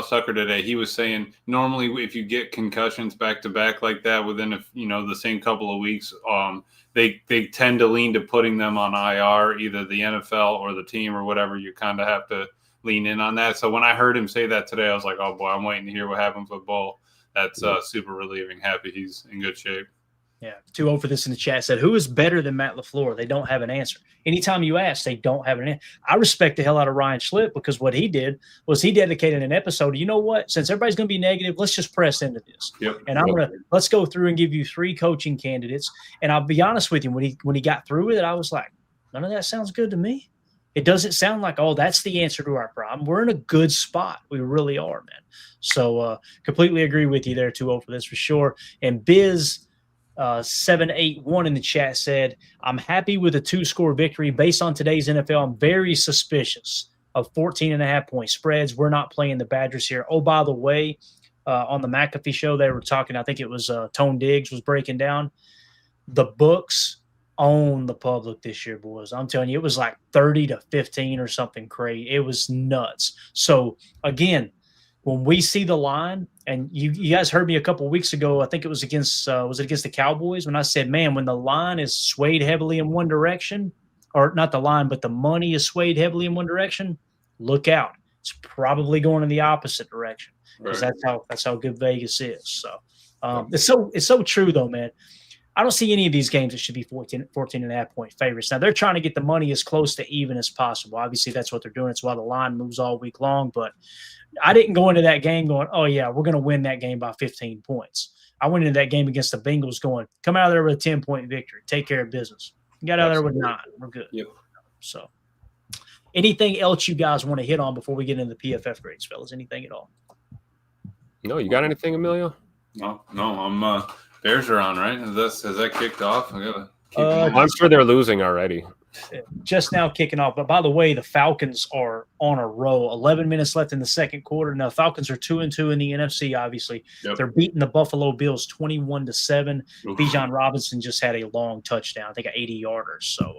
[SPEAKER 6] Tucker today. He was saying normally if you get concussions back to back like that within the same couple of weeks, they tend to lean to putting them on IR, either the NFL or the team or whatever. You kind of have to lean in on that. So when I heard him say that today, I was like, oh boy, I'm waiting to hear what happens with Bull. That's super relieving. Happy he's in good shape.
[SPEAKER 1] Yeah, 2-0 for this in the chat said, who is better than Matt LaFleur? They don't have an answer. Anytime you ask, they don't have an answer. I respect the hell out of Ryan Schlipp because what he did was he dedicated an episode. You know what? Since everybody's going to be negative, let's just press into this.
[SPEAKER 6] Yep.
[SPEAKER 1] And let's go through and give you 3 coaching candidates. And I'll be honest with you, when he got through with it, I was like, None of that sounds good to me. It doesn't sound like, oh, that's the answer to our problem. We're in a good spot. We really are, man. So completely agree with you there, 2-0 for this for sure. And Biz 781 in the chat said, I'm happy with a 2-score victory. Based on today's NFL, I'm very suspicious of 14.5-point spreads. We're not playing the Badgers here. Oh, by the way, on the McAfee show, they were talking, I think it was Tone Diggs was breaking down. The books own the public this year, boys. I'm telling you, it was like 30-15 or something crazy. It was nuts. So again, when we see the line, and you guys heard me a couple of weeks ago, I think it was against the Cowboys, when I said, man, when the line is swayed heavily in one direction, or not the line, but the money is swayed heavily in one direction, look out. It's probably going in the opposite direction, because that's how good Vegas is. So it's so true though, man. I don't see any of these games that should be 14.5-point favorites. Now, they're trying to get the money as close to even as possible. Obviously, that's what they're doing. It's why the line moves all week long. But I didn't go into that game going, oh, yeah, we're going to win that game by 15 points. I went into that game against the Bengals going, come out of there with a 10-point victory. Take care of business. You got out of there with 9. We're good.
[SPEAKER 6] Yep.
[SPEAKER 1] So anything else you guys want to hit on before we get into the PFF grades, fellas? Anything at all?
[SPEAKER 2] No, you got anything, Emilio?
[SPEAKER 6] No, I'm Bears are on, right? Has that kicked off? I gotta keep them
[SPEAKER 2] I'm sure they're losing already.
[SPEAKER 1] Just now kicking off. But by the way, the Falcons are on a roll. 11 minutes left in the second quarter. Now, Falcons are 2-2 in the NFC, obviously.
[SPEAKER 6] Yep.
[SPEAKER 1] They're beating the Buffalo Bills 21-7.
[SPEAKER 6] Oof.
[SPEAKER 1] Bijan Robinson just had a long touchdown. I think an 80-yarder. So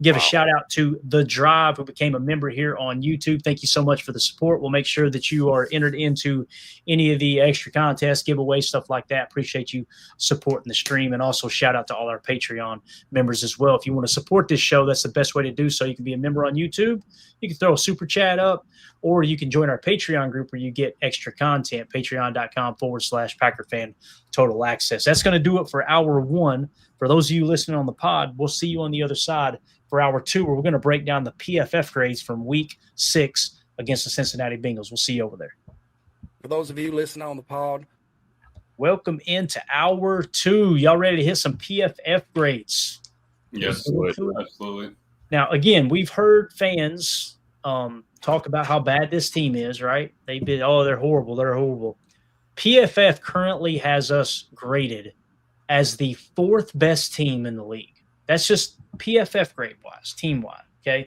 [SPEAKER 1] give a shout out to The Drive, who became a member here on YouTube. Thank you so much for the support. We'll make sure that you are entered into any of the extra contests, giveaways, stuff like that. Appreciate you supporting the stream. And also shout out to all our Patreon members as well. If you want to support this show, that's the best way to do so. You can be a member on YouTube. You can throw a super chat up, or you can join our Patreon group where you get extra content, patreon.com/PackerFan Total Access. That's going to do it for hour 1. For those of you listening on the pod, we'll see you on the other side for hour 2, where we're going to break down the PFF grades from week 6 against the Cincinnati Bengals. We'll see you over there.
[SPEAKER 7] For those of you listening on the pod,
[SPEAKER 1] welcome into hour 2. Y'all ready to hit some PFF grades?
[SPEAKER 6] Yes, absolutely.
[SPEAKER 1] Now, again, we've heard fans talk about how bad this team is, right? They've been, they're horrible. They're horrible. PFF currently has us graded as the 4th best team in the league. That's just PFF grade-wise, team-wide, okay?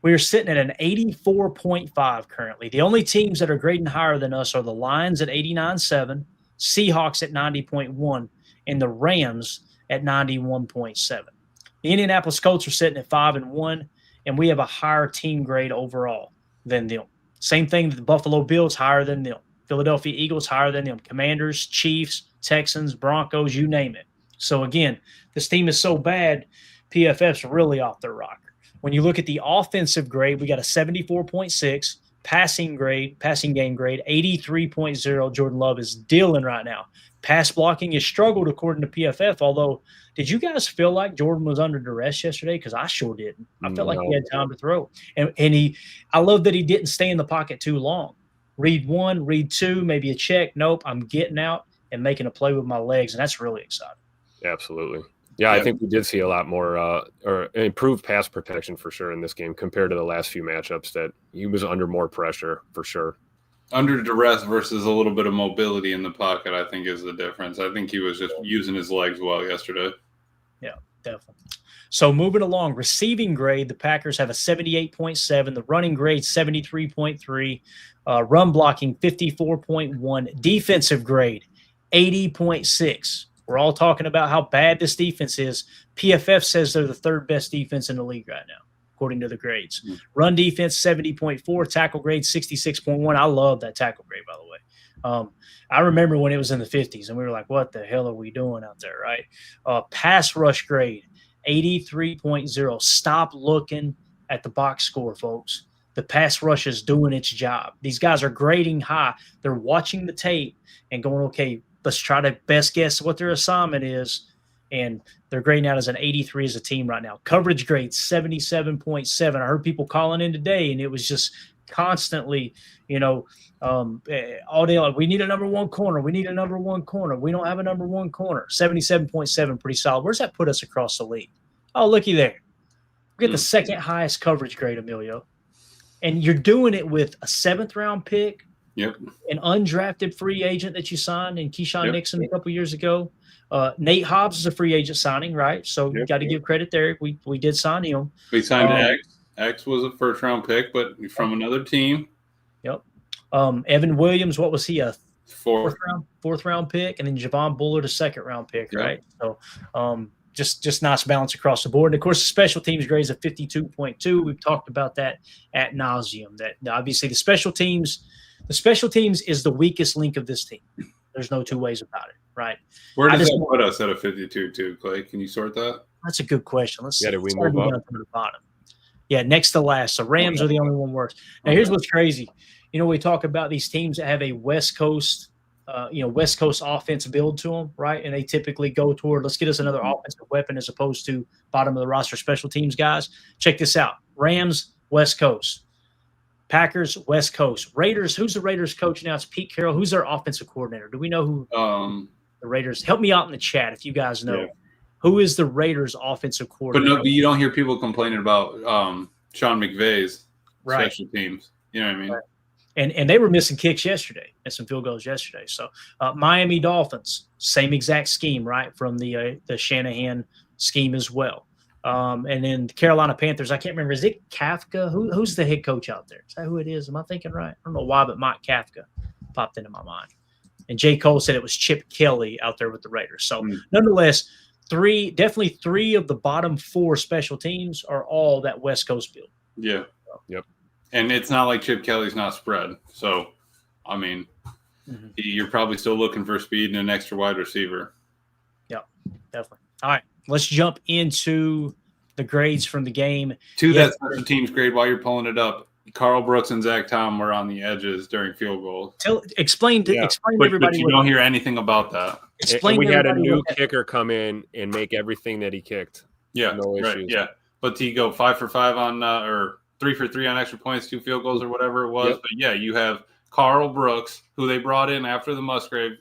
[SPEAKER 1] We are sitting at an 84.5 currently. The only teams that are grading higher than us are the Lions at 89.7, Seahawks at 90.1, and the Rams at 91.7. The Indianapolis Colts are sitting at 5-1, and we have a higher team grade overall than them. Same thing with the Buffalo Bills, higher than them. Philadelphia Eagles, higher than them. Commanders, Chiefs, Texans, Broncos, you name it. So, again, this team is so bad, PFF's really off their rocker. When you look at the offensive grade, we got a 74.6. Passing game grade, 83.0. Jordan Love is dealing right now. Pass blocking has struggled according to PFF, although did you guys feel like Jordan was under duress yesterday? Because I sure didn't. I felt like he had time to throw. And I love that he didn't stay in the pocket too long. Read 1, read 2, maybe a check. Nope, I'm getting out and making a play with my legs, and that's really exciting.
[SPEAKER 2] Absolutely. Yeah, I think we did see a lot more or improved pass protection for sure in this game compared to the last few matchups, that he was under more pressure for sure.
[SPEAKER 6] Under duress versus a little bit of mobility in the pocket, I think, is the difference. I think he was just using his legs well yesterday.
[SPEAKER 1] Yeah, definitely. So moving along, receiving grade, the Packers have a 78.7. The running grade, 73.3. Run blocking, 54.1. Defensive grade, 80.6. We're all talking about how bad this defense is. PFF says they're the 3rd best defense in the league right now, according to the grades. Run defense, 70.4. Tackle grade, 66.1. I love that tackle grade, by the way. I remember when it was in the 50s, and we were like, what the hell are we doing out there, right? Pass rush grade, 83.0. Stop looking at the box score, folks. The pass rush is doing its job. These guys are grading high. They're watching the tape and going, okay, let's try to best guess what their assignment is. And they're grading out as an 83 as a team right now. Coverage grade, 77.7. I heard people calling in today, and it was just constantly, all day long, we need a number 1 corner. We need a number 1 corner. We don't have a number 1 corner. 77.7, pretty solid. Where's that put us across the league? Oh, looky there. We got the second highest coverage grade, Emilio. And you're doing it with a 7th-round pick,
[SPEAKER 6] Yep.
[SPEAKER 1] an undrafted free agent that you signed in Keyshawn Nixon a couple years ago. Nate Hobbs is a free agent signing, right? So you got to give credit there. We did sign him.
[SPEAKER 6] We signed X. X was a first-round pick, but from another team.
[SPEAKER 1] Yep. Evan Williams, what was he, a
[SPEAKER 6] Fourth
[SPEAKER 1] round pick? And then Javon Bullard, a 2nd-round pick, right? So just nice balance across the board. And, of course, the special teams grades of 52.2. We've talked about that ad nauseum. That obviously the special teams is the weakest link of this team. There's no two ways about it, right?
[SPEAKER 6] Where does that put us at a 52 too, Clay? Can you sort that?
[SPEAKER 1] That's a good question. Let's see.
[SPEAKER 2] Yeah, did we move up?
[SPEAKER 1] To the bottom. Yeah, next to last. So Rams are the only one worse. Now, here's what's crazy. We talk about these teams that have a West Coast offense build to them, right? And they typically go toward, let's get us another offensive weapon as opposed to bottom of the roster special teams guys. Check this out. Rams, West Coast. Packers, West Coast. Raiders, who's the Raiders coach now? It's Pete Carroll. Who's their offensive coordinator? Do we know who the Raiders? Help me out in the chat if you guys know. Yeah. Who is the Raiders offensive coordinator?
[SPEAKER 6] But you don't hear people complaining about Sean McVay's special teams. You know what I mean?
[SPEAKER 1] Right. And they were missing kicks yesterday and some field goals yesterday. So Miami Dolphins, same exact scheme, right, from the Shanahan scheme as well. And then the Carolina Panthers, I can't remember. Is it Kafka? Who's the head coach out there? Is that who it is? Am I thinking right? I don't know why, but Mike Kafka popped into my mind. And J. Cole said it was Chip Kelly out there with the Raiders. So nonetheless, definitely three of the bottom 4 special teams are all that West Coast build.
[SPEAKER 6] Yeah.
[SPEAKER 2] Yep.
[SPEAKER 6] And it's not like Chip Kelly's not spread. So, I mean, you're probably still looking for speed and an extra wide receiver.
[SPEAKER 1] Yep, definitely. All right, let's jump into the grades from the game.
[SPEAKER 6] That special teams grade while you're pulling it up. Carl Brooks and Zach Tom were on the edges during field goals.
[SPEAKER 1] Explain to everybody.
[SPEAKER 6] But you don't hear anything about that.
[SPEAKER 2] We had a new kicker come in and make everything that he kicked.
[SPEAKER 6] Yeah,
[SPEAKER 2] no issues.
[SPEAKER 6] Right, yeah. But he go 5 for 5 on or 3 for 3 on extra points, 2 field goals or whatever it was.
[SPEAKER 2] Yep.
[SPEAKER 6] But yeah, you have Carl Brooks, who they brought in after the Musgrave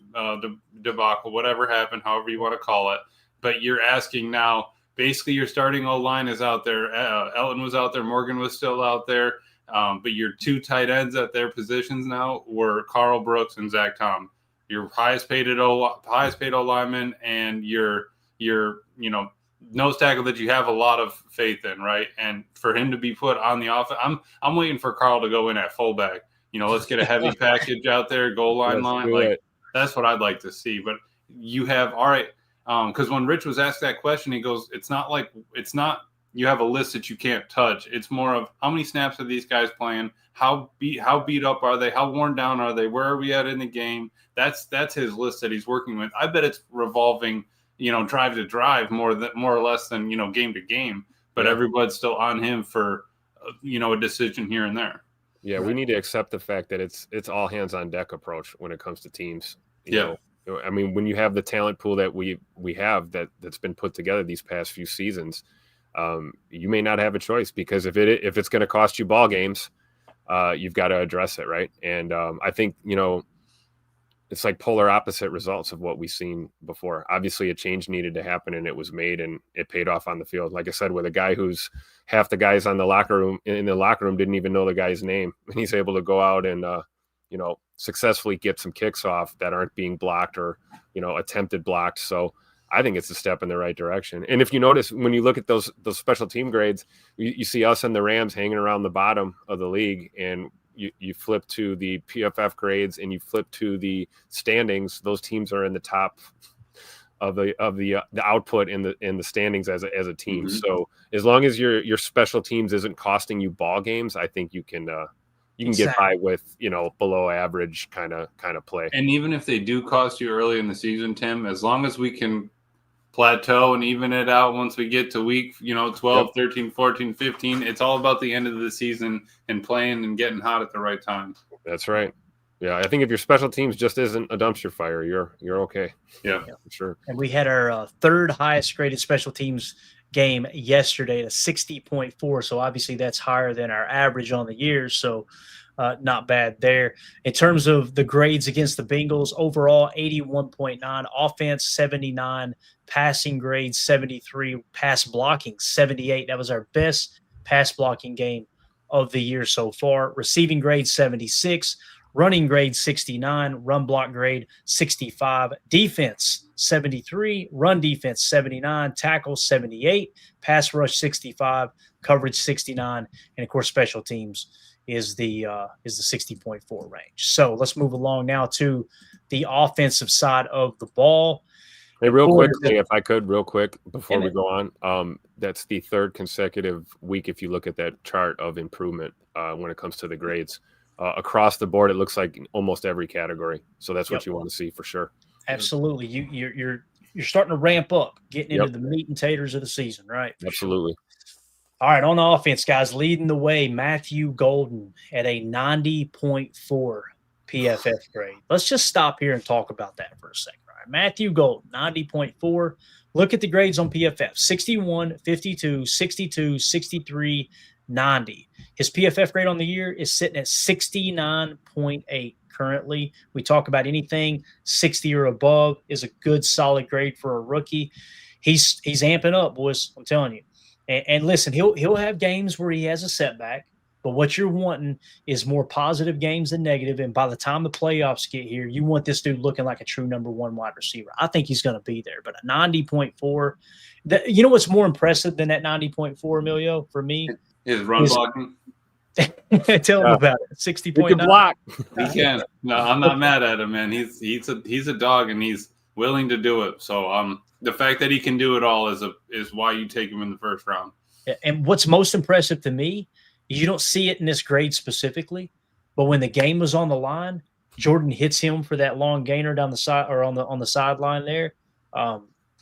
[SPEAKER 6] debacle, whatever happened, however you want to call it. But you're asking now, basically your starting O-line is out there. Elton was out there. Morgan was still out there. But your 2 tight ends at their positions now were Carl Brooks and Zach Tom. Your highest paid O-lineman and your nose tackle that you have a lot of faith in, right? And for him to be put on the offense, I'm waiting for Carl to go in at fullback. Let's get a heavy package out there, goal line. Like that's what I'd like to see. But you have because when Rich was asked that question, he goes, it's not you have a list that you can't touch. It's more of how many snaps are these guys playing? How beat up are they? How worn down are they? Where are we at in the game? That's his list that he's working with. I bet it's revolving, drive to drive more or less than, game to game. But everybody's still on him for, a decision here and there.
[SPEAKER 2] Yeah, we need to accept the fact that it's all hands on deck approach when it comes to teams. You know, I mean, when you have the talent pool that we have that's been put together these past few seasons, you may not have a choice because if it's going to cost you ball games, you've got to address it, right? And I think it's like polar opposite results of what we've seen before. Obviously, a change needed to happen, and it was made, and it paid off on the field. Like I said, with a guy who's half the guys in the locker room didn't even know the guy's name, and he's able to go out and successfully get some kicks off that aren't being blocked or attempted blocked. So I think it's a step in the right direction. And if you notice, when you look at those special team grades, you see us and the Rams hanging around the bottom of the league, and you flip to the PFF grades and you flip to the standings. Those teams are in the top of the output in the standings as a team. Mm-hmm. So as long as your special teams isn't costing you ball games, I think you can get by with below average kind of play.
[SPEAKER 6] And even if they do cost you early in the season, Tim, as long as we can plateau and even it out once we get to week 12, 13, 14, 15, it's all about the end of the season and playing and getting hot at the right time.
[SPEAKER 2] That's right. Yeah, I think if your special teams just isn't a dumpster fire, you're okay.
[SPEAKER 6] Yeah,
[SPEAKER 2] for sure.
[SPEAKER 1] And we had our third highest graded special teams game yesterday at 60.4. So obviously that's higher than our average on the year. So not bad there. In terms of the grades against the Bengals, overall 81.9, offense 79, passing grade 73, pass blocking 78. That was our best pass blocking game of the year so far. Receiving grade 76, running grade 69, run block grade 65, defense 73, run defense 79, tackle 78, pass rush 65, coverage 69, and of course special teams is the 60.4 range. So let's move along now to the offensive side of the ball.
[SPEAKER 2] Hey, real quickly, if I could, real quick, before we go on, that's the third consecutive week, if you look at that chart, of improvement when it comes to the grades. Across the board, it looks like almost every category. So that's what you want to see for sure.
[SPEAKER 1] Absolutely. You're starting to ramp up, getting into the meat and taters of the season, right?
[SPEAKER 2] Absolutely.
[SPEAKER 1] All right, on offense, guys, leading the way, Matthew Golden at a 90.4 PFF grade. Let's just stop here and talk about that for a second. Matthew Golden, 90.4. Look at the grades on PFF: 61, 52, 62, 63, 90. His PFF grade on the year is sitting at 69.8 currently. We talk about anything 60 or above is a good, solid grade for a rookie. He's amping up, boys. I'm telling you. And listen, he'll have games where he has a setback. But what you're wanting is more positive games than negative. And by the time the playoffs get here, you want this dude looking like a true number one wide receiver. I think he's going to be there. But a 90.4, you know what's more impressive than that 90.4, Emilio, for me?
[SPEAKER 6] His run blocking.
[SPEAKER 1] Tell him about it. 60.9.
[SPEAKER 2] He can block.
[SPEAKER 6] He can. No, I'm not mad at him, man. He's a dog, and he's willing to do it. So the fact that he can do it all is why you take him in the first round.
[SPEAKER 1] And what's most impressive to me, you don't see it in this grade specifically, but when the game was on the line, Jordan hits him for that long gainer down the side or on the sideline there.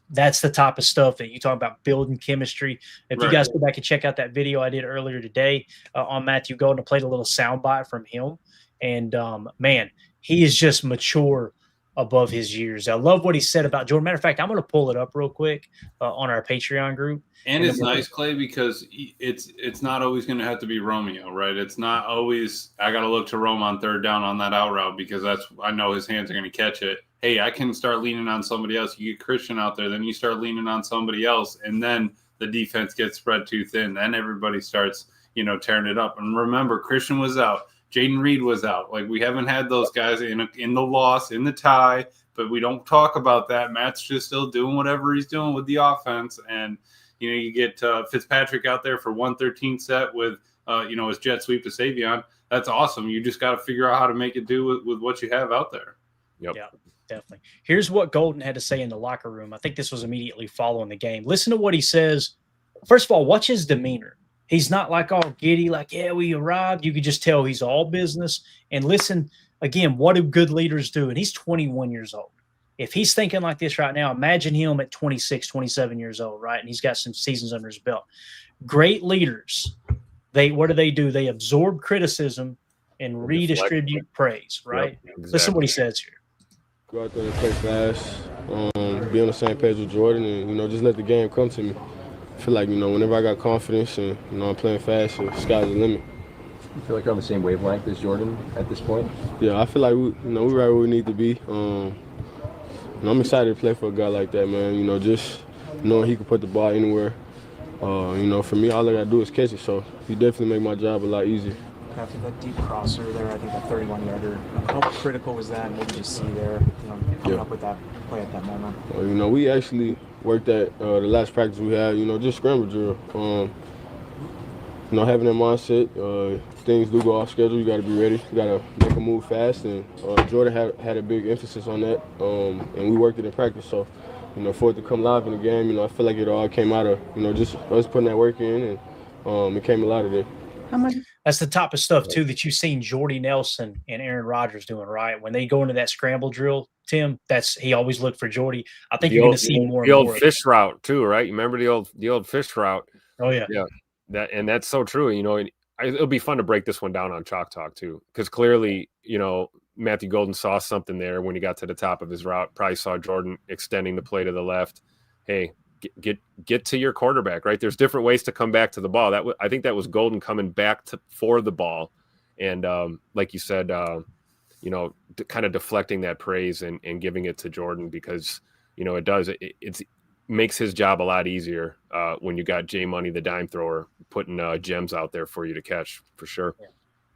[SPEAKER 1] That's the type of stuff that you talk about, building chemistry. If you guys go back and check out that video I did earlier today on Matthew Golden, I played a little soundbite from him. And, man, he is just mature above his years. I love what he said about Jordan. Matter of fact, I'm going to pull it up real quick on our Patreon group.
[SPEAKER 6] And it's nice, Clay, because it's not always going to have to be Romeo, right? It's not always I got to look to Rome on third down on that out route because I know his hands are going to catch it. Hey, I can start leaning on somebody else. You get Christian out there, then you start leaning on somebody else, and then the defense gets spread too thin. Then everybody starts, tearing it up. And remember, Christian was out. Jaden Reed was out. Like, we haven't had those guys in the loss, in the tie, but we don't talk about that. Matt's just still doing whatever he's doing with the offense. And, you get Fitzpatrick out there for 113 set with, his jet sweep to Savion. That's awesome. You just got to figure out how to make it do with what you have out there.
[SPEAKER 2] Yep.
[SPEAKER 1] Yeah, definitely. Here's what Golden had to say in the locker room. I think this was immediately following the game. Listen to what he says. First of all, watch his demeanor. He's not like all giddy, like, yeah, we arrived. You could just tell he's all business. And listen, again, what do good leaders do? And he's 21 years old. If he's thinking like this right now, imagine him at 26, 27 years old, right? And he's got some seasons under his belt. Great leaders, what do? They absorb criticism and redistribute praise, right?
[SPEAKER 2] Yep, exactly.
[SPEAKER 1] Listen to what he says here.
[SPEAKER 5] Go out there and play fast, be on the same page with Jordan, and, just let the game come to me. I feel like, whenever I got confidence and, I'm playing fast, the sky's the limit.
[SPEAKER 8] You feel like you're on the same wavelength as Jordan at this point?
[SPEAKER 5] Yeah, I feel like we're right where we need to be. I'm excited to play for a guy like that, man. Just knowing he can put the ball anywhere. For me, all I got to do is catch it. So he definitely make my job a lot easier.
[SPEAKER 9] After that deep crosser there, I think that 31-yarder, how critical was that? What did you see there, coming up with that play at that moment?
[SPEAKER 5] Well, we actually worked at the last practice we had, just scramble drill. Having that mindset, things do go off schedule, you got to be ready. You got to make a move fast, and Jordan had a big emphasis on that, and we worked it in practice. So, for it to come live in the game, I feel like it all came out of, just us putting that work in, and it came a lot of it.
[SPEAKER 1] That's the type of stuff, too, that you've seen Jordy Nelson and Aaron Rodgers doing, right? When they go into that scramble drill, Tim, he always looked for Jordy. I think you're going to see more and more.
[SPEAKER 2] The old fish route, too, right? You remember the old fish route?
[SPEAKER 1] Oh, yeah.
[SPEAKER 2] Yeah. That's so true. It'll be fun to break this one down on Chalk Talk, too, because clearly, Matthew Golden saw something there when he got to the top of his route, probably saw Jordan extending the play to the left. Hey, get to your quarterback, right? There's different ways to come back to the ball. I think that was Golden coming back for the ball And like you said, kind of deflecting that praise and giving it to Jordan because, it does. It makes his job a lot easier when you got J Money, the dime thrower, putting gems out there for you to catch for sure.
[SPEAKER 1] Yeah.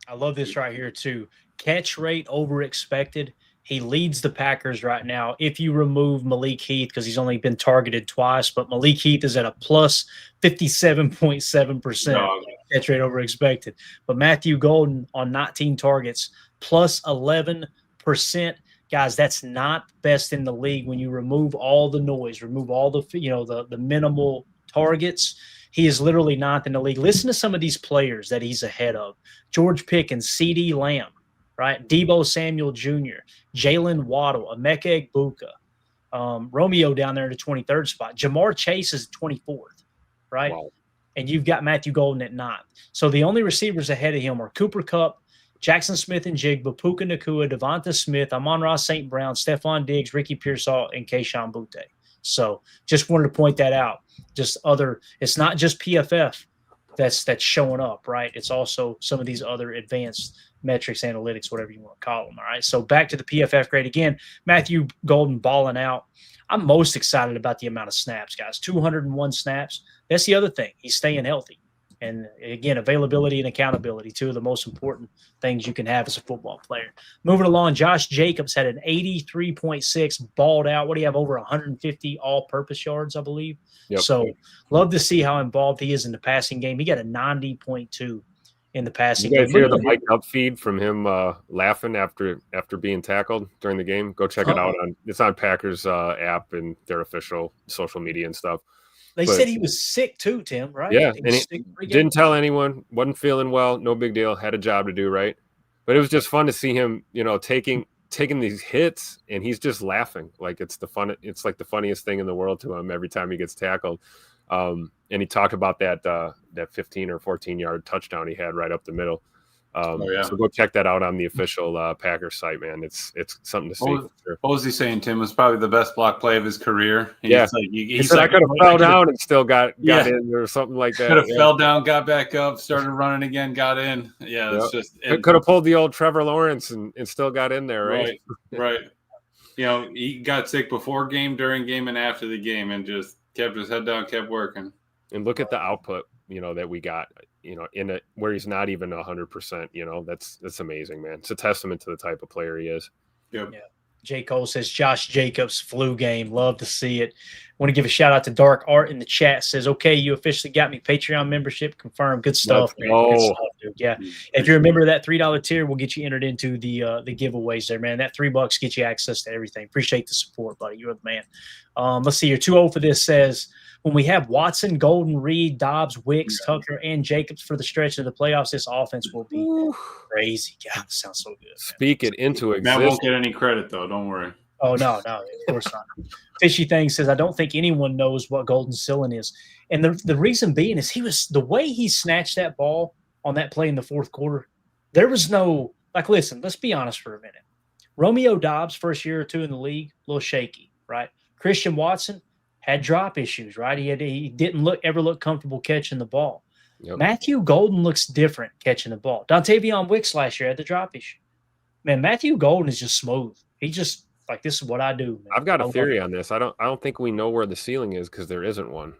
[SPEAKER 1] I love this right here too. Catch rate over expected. He leads the Packers right now. If you remove Malik Heath, because he's only been targeted twice, but Malik Heath is at a plus 57.7% catch rate over expected. But Matthew Golden on 19 targets, plus 11%. Guys, that's not best in the league when you remove all the noise, remove all the, the minimal targets. He is literally ninth in the league. Listen to some of these players that he's ahead of. George Pickens, CeeDee Lamb, right? Deebo Samuel Jr., Jalen Waddle, Emeka Egbuka, Romeo down there in the 23rd spot. Jamar Chase is 24th, right?
[SPEAKER 2] Wow.
[SPEAKER 1] And you've got Matthew Golden at 9th. So the only receivers ahead of him are Cooper Kupp, Jackson Smith and Jigba, Puka Nacua, Devonta Smith, Amon-Ra St. Brown, Stephon Diggs, Ricky Pearsall, and Kayshon Boutte. So just wanted to point that out. It's not just PFF that's showing up, right? It's also some of these other advanced metrics, analytics, whatever you want to call them. All right. So back to the PFF grade again. Matthew Golden balling out. I'm most excited about the amount of snaps, guys. 201 snaps. That's the other thing. He's staying healthy. And again, availability and accountability, two of the most important things you can have as a football player. Moving along, Josh Jacobs had an 83.6, balled out. What do you have, over 150 all-purpose yards, I believe?
[SPEAKER 2] Yep.
[SPEAKER 1] So love to see how involved he is in the passing game. He got a 90.2 in the passing
[SPEAKER 2] You guys
[SPEAKER 1] game.
[SPEAKER 2] hear the mic up feed from him laughing after being tackled during the game? Go check it out. It's on Packers app and their official social media and stuff.
[SPEAKER 1] They said he was sick too, Tim, right?
[SPEAKER 2] Yeah,
[SPEAKER 1] He
[SPEAKER 2] and
[SPEAKER 1] was
[SPEAKER 2] he
[SPEAKER 1] sick pre-game.
[SPEAKER 2] didn't tell anyone, wasn't feeling well, no big deal, had a job to do, right? But it was just fun to see him, taking these hits, and he's just laughing like it's like the funniest thing in the world to him every time he gets tackled. And he talked about that 15 or 14-yard touchdown he had right up the middle. So go check that out on the official Packers site, man. It's something to see.
[SPEAKER 6] What was he saying, Tim? It was probably the best block play of his career. He
[SPEAKER 2] said I could have fell down and still got in or something like that.
[SPEAKER 6] Could have fell down, got back up, started running again, got in. Yeah, it's just
[SPEAKER 2] could have pulled the old Trevor Lawrence and still got in there, right?
[SPEAKER 6] Right. He got sick before game, during game, and after the game, and just kept his head down, kept working.
[SPEAKER 2] And look at the output, that we got. In where he's not even 100%, that's amazing, man. It's a testament to the type of player he is.
[SPEAKER 6] Yep.
[SPEAKER 1] Yeah. J. Cole says Josh Jacobs flu game. Love to see it. Want to give a shout out to Dark Art in the chat. Says, okay, you officially got me Patreon membership confirmed. Good stuff, man. Good stuff, dude. Yeah. If you're a member of that $3 tier, we'll get you entered into the giveaways there, man. That $3 gets you access to everything. Appreciate the support, buddy. You're the man. Let's see. Your 2-0 for this says, when we have Watson, Golden, Reed, Dobbs, Wicks, Tucker, and Jacobs for the stretch of the playoffs, this offense will be crazy. God, this sounds so good. Man.
[SPEAKER 2] Speak it into existence.
[SPEAKER 6] Matt won't get any credit, though. Don't worry.
[SPEAKER 1] Oh, no, of course not. Fishy Thing says, I don't think anyone knows what Golden's ceiling is. And the reason being is the way he snatched that ball on that play in the fourth quarter, there was no – listen, let's be honest for a minute. Romeo Dobbs, first year or two in the league, a little shaky, right? Christian Watson had drop issues, right? He didn't ever look comfortable catching the ball. Yep. Matthew Golden looks different catching the ball. Dontavion Wicks last year had the drop issue. Man, Matthew Golden is just smooth. He just this is what I do. Man.
[SPEAKER 2] I've got a theory on this. I don't think we know where the ceiling is because there isn't one.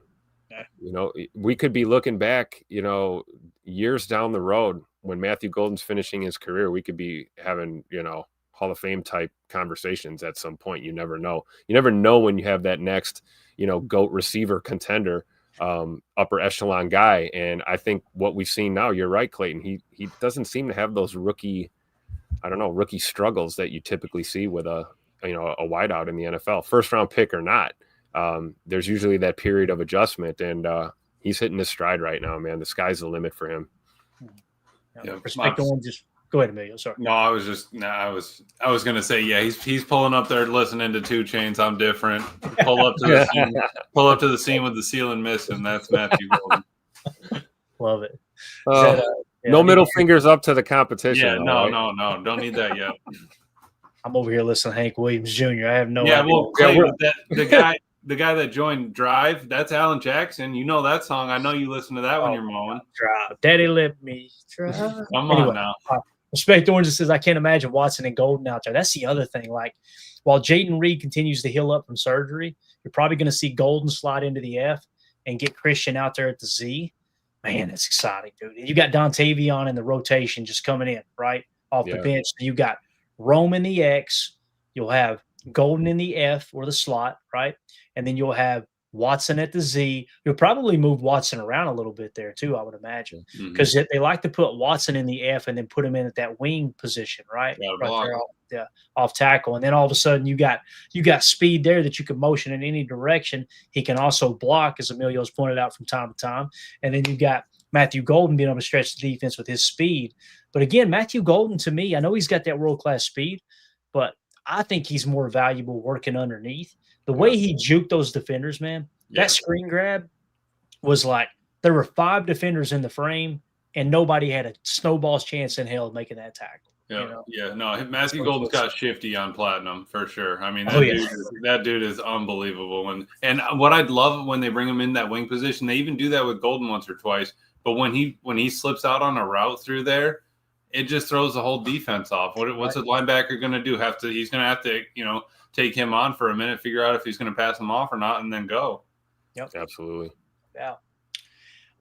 [SPEAKER 2] Yeah. We could be looking back, years down the road when Matthew Golden's finishing his career. We could be having, Hall of Fame type conversations at some point. You never know. You never know when you have that next, GOAT receiver contender, upper echelon guy. And I think what we've seen now, you're right, Clayton. He doesn't seem to have those rookie struggles that you typically see with a wideout in the NFL, first round pick or not. There's usually that period of adjustment, and he's hitting his stride right now, man. The sky's the limit for him.
[SPEAKER 1] Yeah, go ahead, Emilio. Sorry.
[SPEAKER 6] No, I was gonna say, yeah, he's pulling up there listening to 2 Chainz. I'm different. Pull up to the scene with the ceiling missing. That's Matthew Golden.
[SPEAKER 1] Love it.
[SPEAKER 2] No middle fingers up to the competition.
[SPEAKER 6] Yeah, no. Don't need that yet.
[SPEAKER 1] I'm over here listening to Hank Williams Jr. I have no idea.
[SPEAKER 6] Well, the the guy that joined Drive, that's Alan Jackson. You know that song. I know you listen to that when you're mowing.
[SPEAKER 1] Drive. Daddy let me drive.
[SPEAKER 6] Come
[SPEAKER 1] Anyway,
[SPEAKER 6] on now.
[SPEAKER 1] Respect Orange says, I can't imagine Watson and Golden out there. That's the other thing. Like, while Jaden Reed continues to heal up from surgery, you're probably going to see Golden slide into the F and get Christian out there at the Z. Man, that's exciting, dude. You got Dontavion in the rotation just coming in, right, off the bench. You got Rome in the X. You'll have Golden in the F or the slot, right? And then you'll have Watson at the Z. You'll probably move Watson around a little bit there too, I would imagine, because they like to put Watson in the F and then put him in at that wing position, right? Right there off tackle. And then all of a sudden you got speed there that you can motion in any direction. He can also block, as Emilio's pointed out from time to time. And then you got Matthew Golden being able to stretch the defense with his speed. But again, Matthew Golden, to me, I know he's got that world-class speed, but I think he's more valuable working underneath. The way he juked those defenders, man, that screen grab was like there were 5 defenders in the frame and nobody had a snowball's chance in hell of making that tackle.
[SPEAKER 6] Yeah,
[SPEAKER 1] you know?
[SPEAKER 6] yeah. No, Matthew Golden's got shifty on Platinum for sure. I mean, that dude is unbelievable. And what I'd love when they bring him in that wing position, they even do that with Golden once or twice. But when he slips out on a route through there, it just throws the whole defense off. What's a linebacker going to do? He's going to have to, take him on for a minute, figure out if he's going to pass him off or not, and then go.
[SPEAKER 1] Yep,
[SPEAKER 2] absolutely.
[SPEAKER 1] Yeah.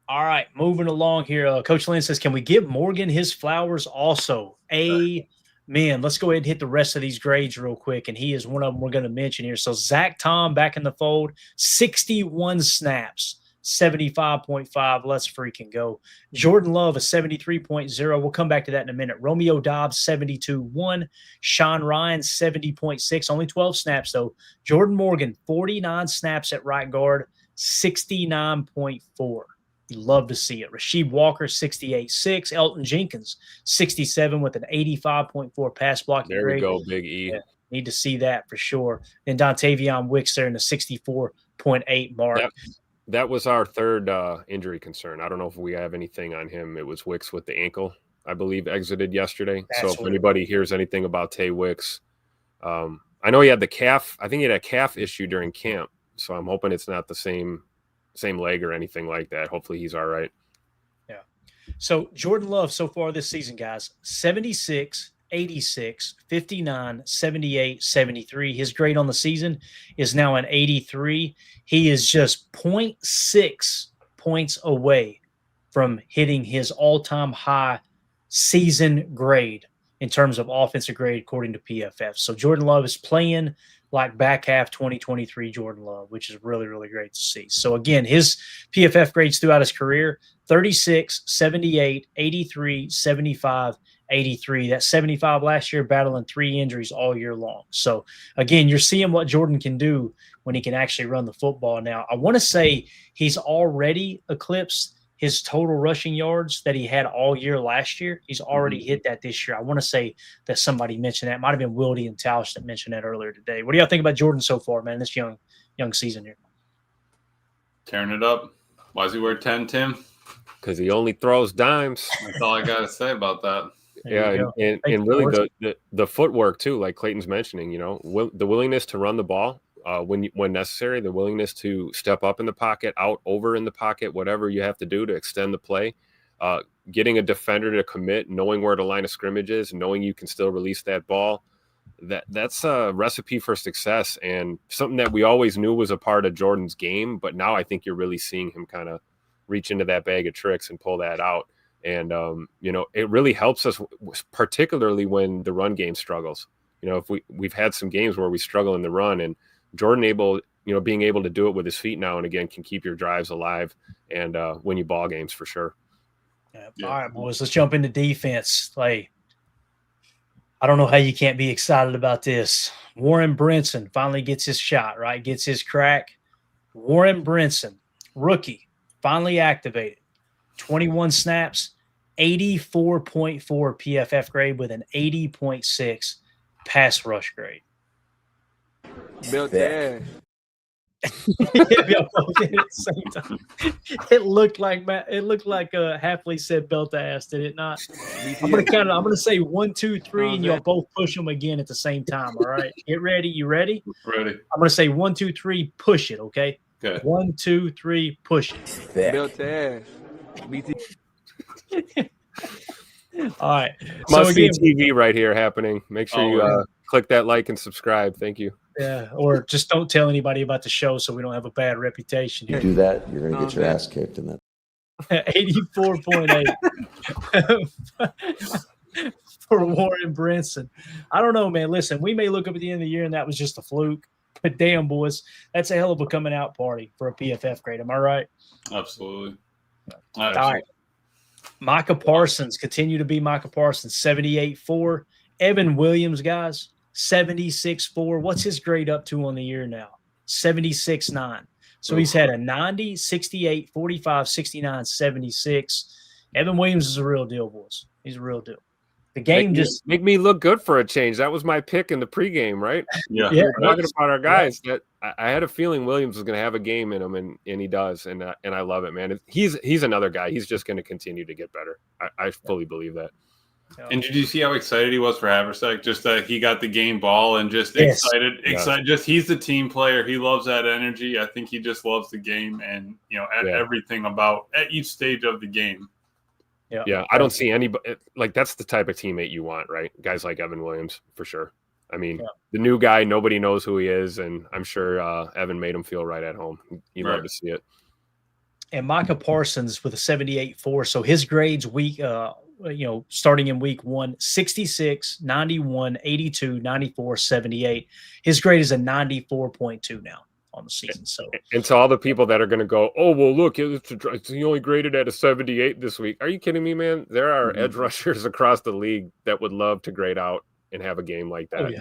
[SPEAKER 1] All right, moving along here. Coach Lynn says, can we give Morgan his flowers also? Amen. Let's go ahead and hit the rest of these grades real quick, and he is one of them we're going to mention here. So Zach Tom back in the fold, 61 snaps. 75.5. Let's freaking go. Jordan Love, a 73.0. We'll come back to that in a minute. Romeo Dobbs, 72.1. Sean Ryan, 70.6. Only 12 snaps, though. Jordan Morgan, 49 snaps at right guard, 69.4. You love to see it. Rasheed Walker, 68.6. Elton Jenkins, 67 with an 85.4 pass blocking
[SPEAKER 2] grade. There we go, Big E.
[SPEAKER 1] Yeah, need to see that for sure. And Dontavion Wicks there in the 64.8 mark.
[SPEAKER 2] That was our third injury concern. I don't know if we have anything on him. It was Wicks with the ankle, I believe, exited yesterday. So if anybody hears anything about Tay Wicks, I know he had the calf. I think he had a calf issue during camp. So I'm hoping it's not the same leg or anything like that. Hopefully he's all right.
[SPEAKER 1] Yeah. So Jordan Love so far this season, guys, 76, 86, 59, 78, 73. His grade on the season is now an 83. He is just 0.6 points away from hitting his all-time high season grade in terms of offensive grade according to PFF. So Jordan Love is playing like back half 2023 Jordan Love, which is really, really great to see. So again, his PFF grades throughout his career, 36, 78, 83, 75, 83. That 75 last year, battling 3 injuries all year long. So again, you're seeing what Jordan can do when he can actually run the football. Now, I want to say he's already eclipsed his total rushing yards that he had all year last year. He's already hit that this year. I want to say that somebody mentioned that. It might have been Wildy and Tausch that mentioned that earlier today. What do y'all think about Jordan so far, man, this young season here?
[SPEAKER 6] Tearing it up. Why does he wear 10, Tim?
[SPEAKER 2] Because he only throws dimes.
[SPEAKER 6] That's all I got to say about that.
[SPEAKER 2] And really the footwork too, like Clayton's mentioning, the willingness to run the ball when necessary, the willingness to step up in the pocket, out over in the pocket, whatever you have to do to extend the play, getting a defender to commit, knowing where the line of scrimmage is, knowing you can still release that ball. That's a recipe for success and something that we always knew was a part of Jordan's game. But now I think you're really seeing him kind of reach into that bag of tricks and pull that out. And, it really helps us, particularly when the run game struggles. If we've had some games where we struggle in the run, and Jordan being able to do it with his feet now and again can keep your drives alive and win you ball games for sure.
[SPEAKER 1] Yeah. All right, boys, let's jump into defense. Like, I don't know how you can't be excited about this. Warren Brinson finally gets his shot, right? Gets his crack. Warren Brinson, rookie, finally activated. 21 snaps, 84.4 PFF grade with an 80.6 pass rush grade.
[SPEAKER 3] Built there.
[SPEAKER 1] Y'all both did it at the same time. It looked like Halfley said belt ass, did it not? I'm gonna count it. I'm gonna say 1, 2, 3, and y'all both push them again at the same time. All right, get ready. You ready?
[SPEAKER 6] Ready.
[SPEAKER 1] I'm gonna say 1, 2, 3, push it. Okay.
[SPEAKER 6] Okay.
[SPEAKER 1] 1, 2, 3, push it.
[SPEAKER 7] Belt ass.
[SPEAKER 1] All right.
[SPEAKER 2] Must see
[SPEAKER 1] again,
[SPEAKER 2] TV right here happening. Make sure you click that like and subscribe. Thank you.
[SPEAKER 1] yeah, or just don't tell anybody about the show so we don't have a bad reputation here.
[SPEAKER 3] Do that, you're gonna get your ass kicked in that.
[SPEAKER 1] 84.8 for Warren Brinson. I don't know, man. Listen, we may look up at the end of the year and that was just a fluke, but damn, boys, that's a hell of a coming out party for a PFF grade. Am I right?
[SPEAKER 6] Absolutely.
[SPEAKER 1] All right. Micah Parsons continue to be Micah Parsons, 78.4. Evan Williams, guys, 76.4. What's his grade up to on the year now? 76.9. So he's had a 90, 68, 45, 69, 76. Evan Williams is a real deal, boys. He's a real deal. The game
[SPEAKER 2] make me look good for a change. That was my pick in the pregame, right?
[SPEAKER 6] Yeah.
[SPEAKER 2] We're talking about our guys. That I had a feeling Williams was going to have a game in him, and he does, and I love it, man. He's another guy. He's just going to continue to get better. I fully believe that.
[SPEAKER 6] And did you see how excited he was for Haversack? Just that he got the game ball and just excited. Just he's the team player. He loves that energy. I think he just loves the game and everything about at each stage of the game.
[SPEAKER 2] Yeah, I don't see anybody like that's the type of teammate you want, right? Guys like Evan Williams for sure. I mean, the new guy, nobody knows who he is, and I'm sure Evan made him feel right at home. You'd love to see it.
[SPEAKER 1] And Micah Parsons with a 78.4. So his grades starting in week 1, 66, 91, 82, 94, 78. His grade is a 94.2 now on the season. So,
[SPEAKER 2] and to all the people that are going to go, oh, well, look, he only graded at a 78 this week. Are you kidding me, man? There are edge rushers across the league that would love to grade out and have a game like that.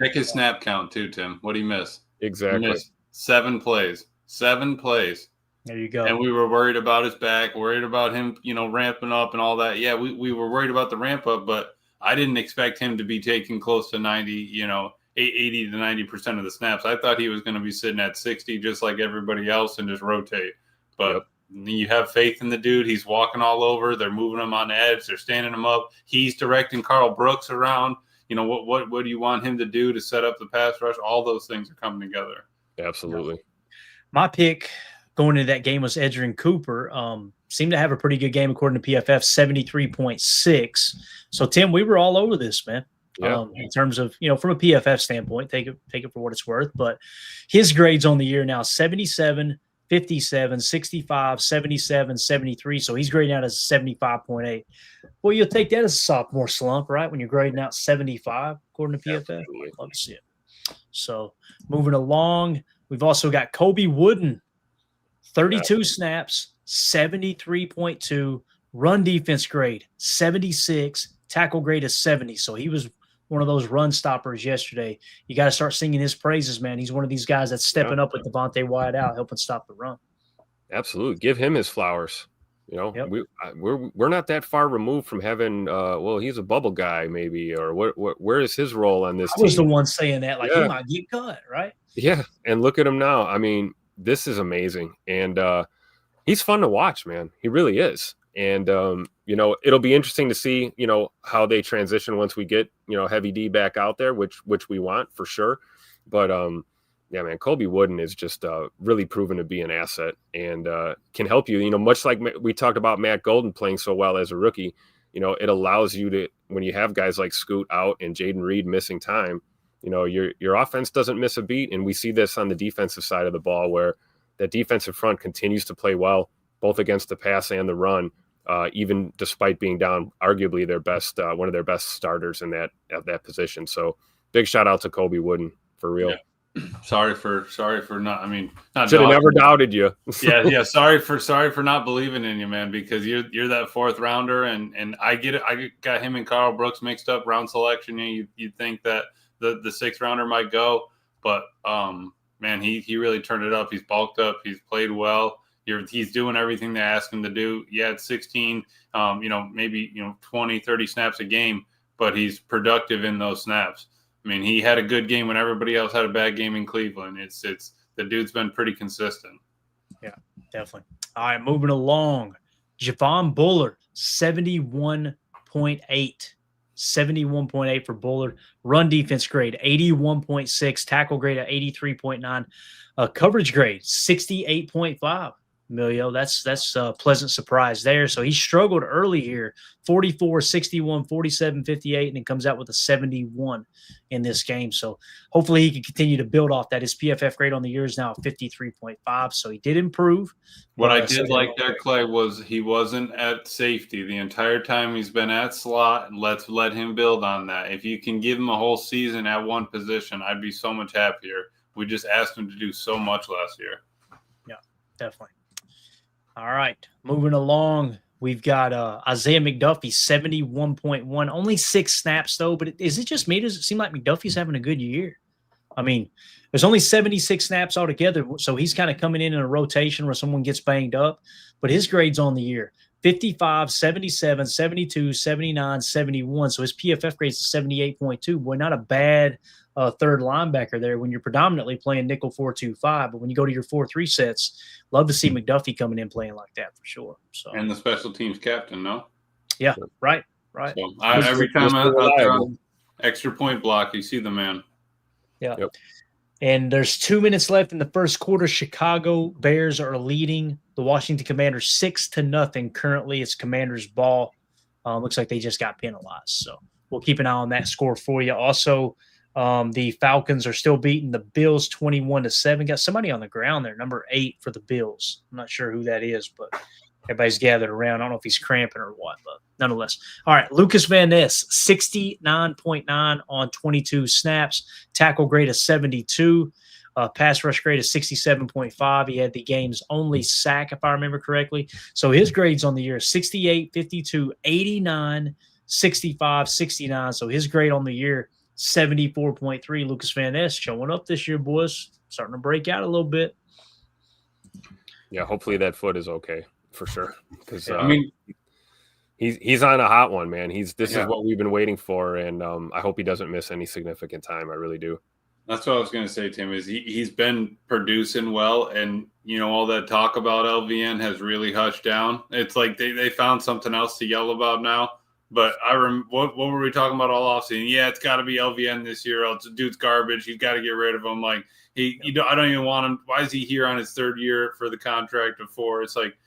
[SPEAKER 6] Check his snap count too, Tim. What did he miss?
[SPEAKER 2] Exactly.
[SPEAKER 6] He missed 7 plays. 7 plays.
[SPEAKER 1] There you go.
[SPEAKER 6] And we were worried about his back, worried about him, ramping up and all that. Yeah, we were worried about the ramp up, but I didn't expect him to be taking close to 90, 80 to 90% of the snaps. I thought he was going to be sitting at 60 just like everybody else and just rotate. But you have faith in the dude. He's walking all over. They're moving him on the edge. They're standing him up. He's directing Carl Brooks around. What do you want him to do to set up the pass rush? All those things are coming together.
[SPEAKER 2] Absolutely.
[SPEAKER 1] My pick going into that game was Edgerrin Cooper. Seemed to have a pretty good game according to PFF, 73.6. So, Tim, we were all over this, man. In terms of, from a PFF standpoint, take it for what it's worth. But his grades on the year now, 77, 57, 65, 77, 73. So he's grading out as 75.8. Well, you'll take that as a sophomore slump, right? When you're grading out 75, according to PFF.
[SPEAKER 2] Absolutely.
[SPEAKER 1] Love to see it. So moving along, we've also got Kobe Wooden, 32 snaps, 73.2, run defense grade, 76, tackle grade is 70. So he was one of those run stoppers yesterday. You got to start singing his praises, man. He's one of these guys that's stepping up with Devontae Wyatt out, helping stop the run.
[SPEAKER 2] Absolutely. Give him his flowers. We're not that far removed from having, he's a bubble guy maybe, or where is his role on this team?
[SPEAKER 1] I was the one saying that, he might get cut, right?
[SPEAKER 2] Yeah, and look at him now. I mean, this is amazing. And he's fun to watch, man. He really is. And, it'll be interesting to see, how they transition once we get, Heavy D back out there, which we want for sure. But, yeah, man, Kobe Wooden is just really proven to be an asset and can help you, much like we talked about Matt Golden playing so well as a rookie. It allows you to, when you have guys like Scoot out and Jaden Reed missing time, your offense doesn't miss a beat. And we see this on the defensive side of the ball where that defensive front continues to play well, both against the pass and the run. Even despite being down, arguably their best, one of their best starters in that position. So big shout out to Kobe Wooden for real.
[SPEAKER 6] Yeah. Sorry for not. I mean, not
[SPEAKER 2] should have never doubted you.
[SPEAKER 6] yeah. Sorry for not believing in you, man. Because you're that 4th rounder, and I get it. I got him and Carl Brooks mixed up round selection. You'd think that the 6th rounder might go, but man, he really turned it up. He's bulked up. He's played well. He's doing everything they ask him to do. Yeah, it's 16, maybe 20, 30 snaps a game, but he's productive in those snaps. I mean, he had a good game when everybody else had a bad game in Cleveland. It's The dude's been pretty consistent.
[SPEAKER 1] Yeah, definitely. All right, moving along. Javon Bullard, 71.8. 71.8 for Bullard. Run defense grade, 81.6. Tackle grade at 83.9. Coverage grade, 68.5. Milio, that's a pleasant surprise there. So he struggled early here, 44, 61, 47, 58, and then comes out with a 71 in this game. So hopefully he can continue to build off that. His PFF grade on the year is now 53.5, so he did improve.
[SPEAKER 6] What I did like there, Clay, was he wasn't at safety the entire time he's been at slot. Let's let him build on that. If you can give him a whole season at one position, I'd be so much happier. We just asked him to do so much last year.
[SPEAKER 1] Yeah, definitely. All right, moving along, we've got Isaiah McDuffie, 71.1. Only 6 snaps, though, but is it just me? Does it seem like McDuffie's having a good year? I mean, there's only 76 snaps altogether, so he's kind of coming in a rotation where someone gets banged up, but his grades on the year, 55, 77, 72, 79, 71, so his PFF grade is 78.2. Boy, not a bad third linebacker there when you're predominantly playing nickel 4-2-5, but when you go to your 4-3 sets, love to see McDuffie coming in playing like that for sure. So
[SPEAKER 6] And the special teams captain, no?
[SPEAKER 1] yeah, right.
[SPEAKER 6] So every time I'm out there on extra point block, you see the man.
[SPEAKER 1] Yeah. Yep. And there's 2 minutes left in the first quarter. Chicago Bears are leading the Washington Commanders 6-0. Currently, it's Commanders' ball. Looks like they just got penalized. So we'll keep an eye on that score for you. Also, the Falcons are still beating the Bills 21-7. Got somebody on the ground there, number 8 for the Bills. I'm not sure who that is, but everybody's gathered around. I don't know if he's cramping or what, but nonetheless. All right, Lucas Van Ness, 69.9 on 22 snaps. Tackle grade of 72. Pass rush grade of 67.5. He had the game's only sack, if I remember correctly. So his grades on the year, 68, 52, 89, 65, 69. So his grade on the year, 74.3. Lucas Van Ness showing up this year, boys. Starting to break out a little bit.
[SPEAKER 2] Yeah, hopefully that foot is okay for sure. Because
[SPEAKER 6] I mean,
[SPEAKER 2] he's on a hot one, man. This is what we've been waiting for, and I hope he doesn't miss any significant time. I really do.
[SPEAKER 6] That's what I was going to say, Tim, is he's been producing well, and, you know, all that talk about LVN has really hushed down. It's like they found something else to yell about now. But what were we talking about all offseason? Yeah, it's got to be LVN this year. Else the dude's garbage. He's got to get rid of him. Like, I don't even want him. Why is he here on his 3rd year for the contract of 4? It's like,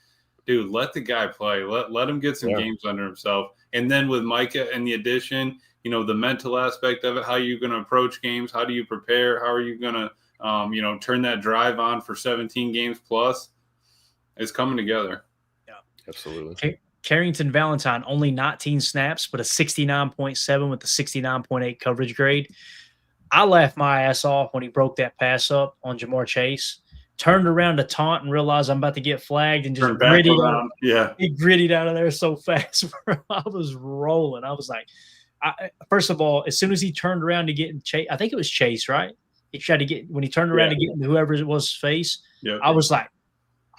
[SPEAKER 6] dude, let the guy play. Let him get some games under himself. And then with Micah and the addition, you know, the mental aspect of it, how are you going to approach games? How do you prepare? How are you going to, turn that drive on for 17 games plus? It's coming together.
[SPEAKER 2] Yeah, absolutely.
[SPEAKER 1] Okay. Carrington Valentine, only 19 snaps, but a 69.7 with a 69.8 coverage grade. I laughed my ass off when he broke that pass up on Jamar Chase. Turned around to taunt and realized I'm about to get flagged and just grittied.
[SPEAKER 6] Yeah.
[SPEAKER 1] He grittied out of there so fast. I was rolling. I was like, first of all, as soon as he turned around to get in Chase, I think it was Chase, right? He tried to get, when he turned around to get in whoever it was face, I was like,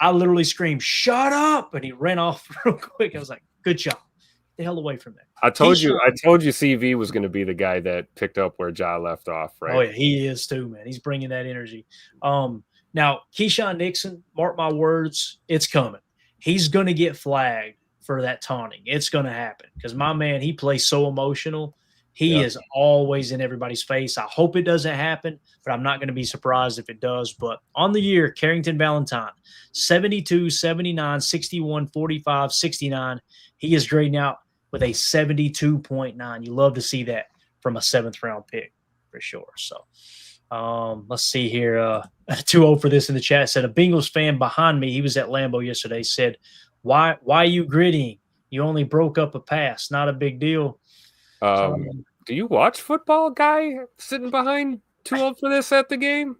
[SPEAKER 1] I literally screamed, "Shut up!" And he ran off real quick. I was like, "Good job, get the hell away from that."
[SPEAKER 2] I told you CV was going to be the guy that picked up where Ja left off, right?
[SPEAKER 1] Oh yeah, he is too, man. He's bringing that energy. Now Keyshawn Nixon, mark my words, it's coming. He's going to get flagged for that taunting. It's going to happen because my man, he plays so emotional. He is always in everybody's face. I hope it doesn't happen, but I'm not going to be surprised if it does. But on the year, Carrington Valentine, 72, 79, 61, 45, 69. He is grading out with a 72.9. You love to see that from a 7th-round pick for sure. So let's see here. 2-0 for this in the chat. Said a Bengals fan behind me, he was at Lambeau yesterday, said, why are you grittying? You only broke up a pass. Not a big deal.
[SPEAKER 2] Do you watch football, guy sitting behind 2-0 for this at the game?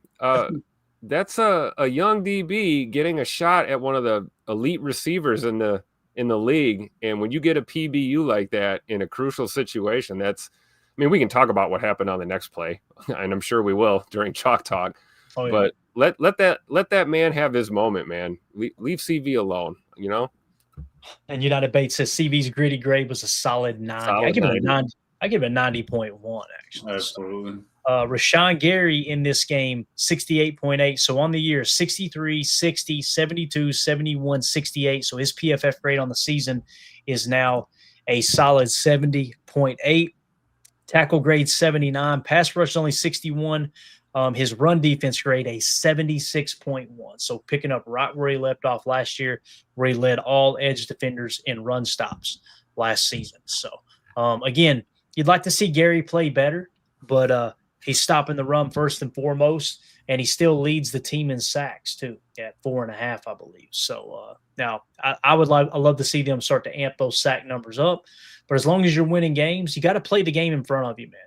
[SPEAKER 2] That's a young DB getting a shot at one of the elite receivers in the league. And when you get a PBU like that in a crucial situation, we can talk about what happened on the next play, and I'm sure we will during Chalk Talk. Oh, yeah. But let that man have his moment, man. Leave CV alone, you know.
[SPEAKER 1] And United Bates says CV's gritty grade was a solid 90. I give it a 90.1 actually.
[SPEAKER 6] Absolutely.
[SPEAKER 1] Rashawn Gary in this game, 68.8. So on the year, 63, 60, 72, 71, 68. So his PFF grade on the season is now a solid 70.8. Tackle grade 79. Pass rush only 61. His run defense grade a 76.1. So picking up right where he left off last year, where he led all edge defenders in run stops last season. So again, you'd like to see Gary play better, but he's stopping the run first and foremost, and he still leads the team in sacks too at 4.5, I believe. So now I love to see them start to amp those sack numbers up. But as long as you're winning games, you got to play the game in front of you, man.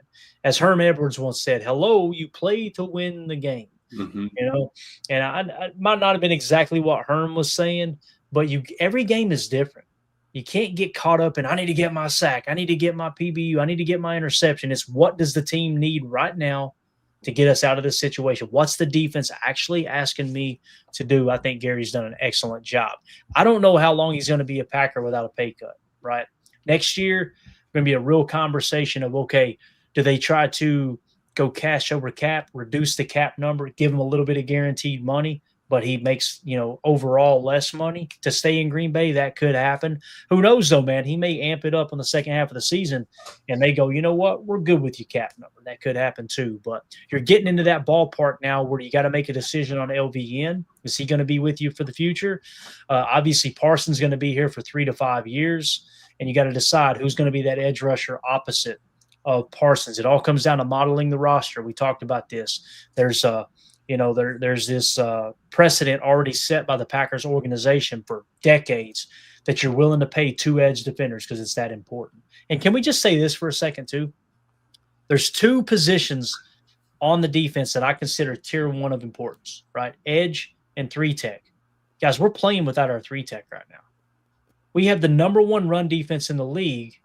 [SPEAKER 1] As Herm Edwards once said, "Hello, you play to win the game."
[SPEAKER 6] Mm-hmm.
[SPEAKER 1] You know, and I might not have been exactly what Herm was saying, but every game is different. You can't get caught up in, I need to get my sack, I need to get my PBU, I need to get my interception. It's what does the team need right now to get us out of this situation? What's the defense actually asking me to do? I think Gary's done an excellent job. I don't know how long he's going to be a Packer without a pay cut, right? Next year, going to be a real conversation of, okay, do they try to go cash over cap, reduce the cap number, give him a little bit of guaranteed money, but he makes, overall less money to stay in Green Bay? That could happen. Who knows, though, man? He may amp it up in the second half of the season, and they go, you know what? We're good with your cap number. That could happen, too. But you're getting into that ballpark now where you got to make a decision on LVN. Is he going to be with you for the future? Obviously, Parsons going to be here for 3 to 5 years, and you got to decide who's going to be that edge rusher opposite of Parsons. It all comes down to modeling the roster. We talked about this. There's there's this precedent already set by the Packers organization for decades that you're willing to pay 2 edge defenders because it's that important. And can we just say this for a second too? There's 2 positions on the defense that I consider tier 1 of importance, right? Edge and 3-tech. Guys, we're playing without our 3-tech right now. We have the number 1 run defense in the league,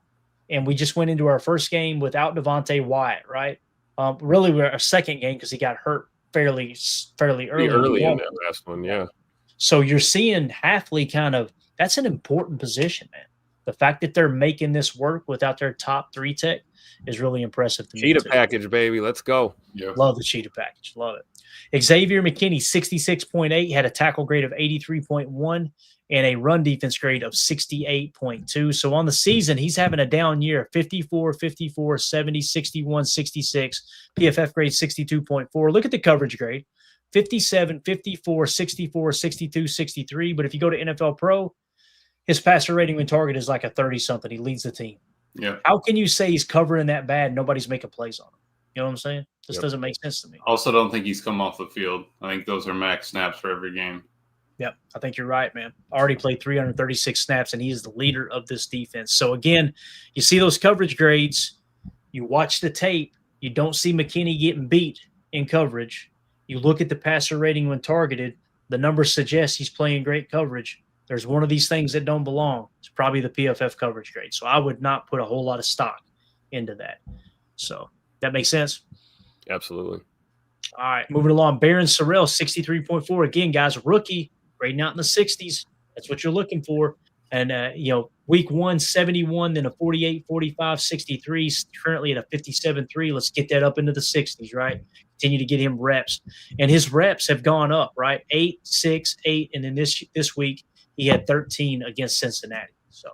[SPEAKER 1] and we just went into our first game without Devontae Wyatt, right? Really, we're our second game because he got hurt fairly early
[SPEAKER 2] in that last one, yeah.
[SPEAKER 1] So you're seeing Hafley that's an important position, man. The fact that they're making this work without their top 3-tech is really impressive to me.
[SPEAKER 2] Cheetah package, baby. Let's go.
[SPEAKER 6] Yeah.
[SPEAKER 1] Love the cheetah package. Love it. Xavier McKinney, 66.8, had a tackle grade of 83.1 and a run defense grade of 68.2. So on the season, he's having a down year, 54, 54, 70, 61, 66, PFF grade 62.4. Look at the coverage grade, 57, 54, 64, 62, 63. But if you go to NFL Pro, his passer rating when target is like a 30-something. He leads the team.
[SPEAKER 6] Yeah.
[SPEAKER 1] How can you say he's covering that bad and nobody's making plays on him? You know what I'm saying? This doesn't make sense to me.
[SPEAKER 6] Also, don't think he's come off the field. I think those are max snaps for every game.
[SPEAKER 1] Yep, I think you're right, man. Already played 336 snaps, and he is the leader of this defense. So, again, you see those coverage grades. You watch the tape. You don't see McKinney getting beat in coverage. You look at the passer rating when targeted. The numbers suggest he's playing great coverage. There's one of these things that don't belong. It's probably the PFF coverage grade. So I would not put a whole lot of stock into that. So that makes sense?
[SPEAKER 2] Absolutely.
[SPEAKER 1] All right, moving along. Baron Sorrell, 63.4. Again, guys, rookie, grading out in the 60s. That's what you're looking for. And, week 1, 71, then a 48, 45, 63, currently at a 57.3. Let's get that up into the 60s, right? Continue to get him reps. And his reps have gone up, right? 8, 6, 8, and then this week he had 13 against Cincinnati. So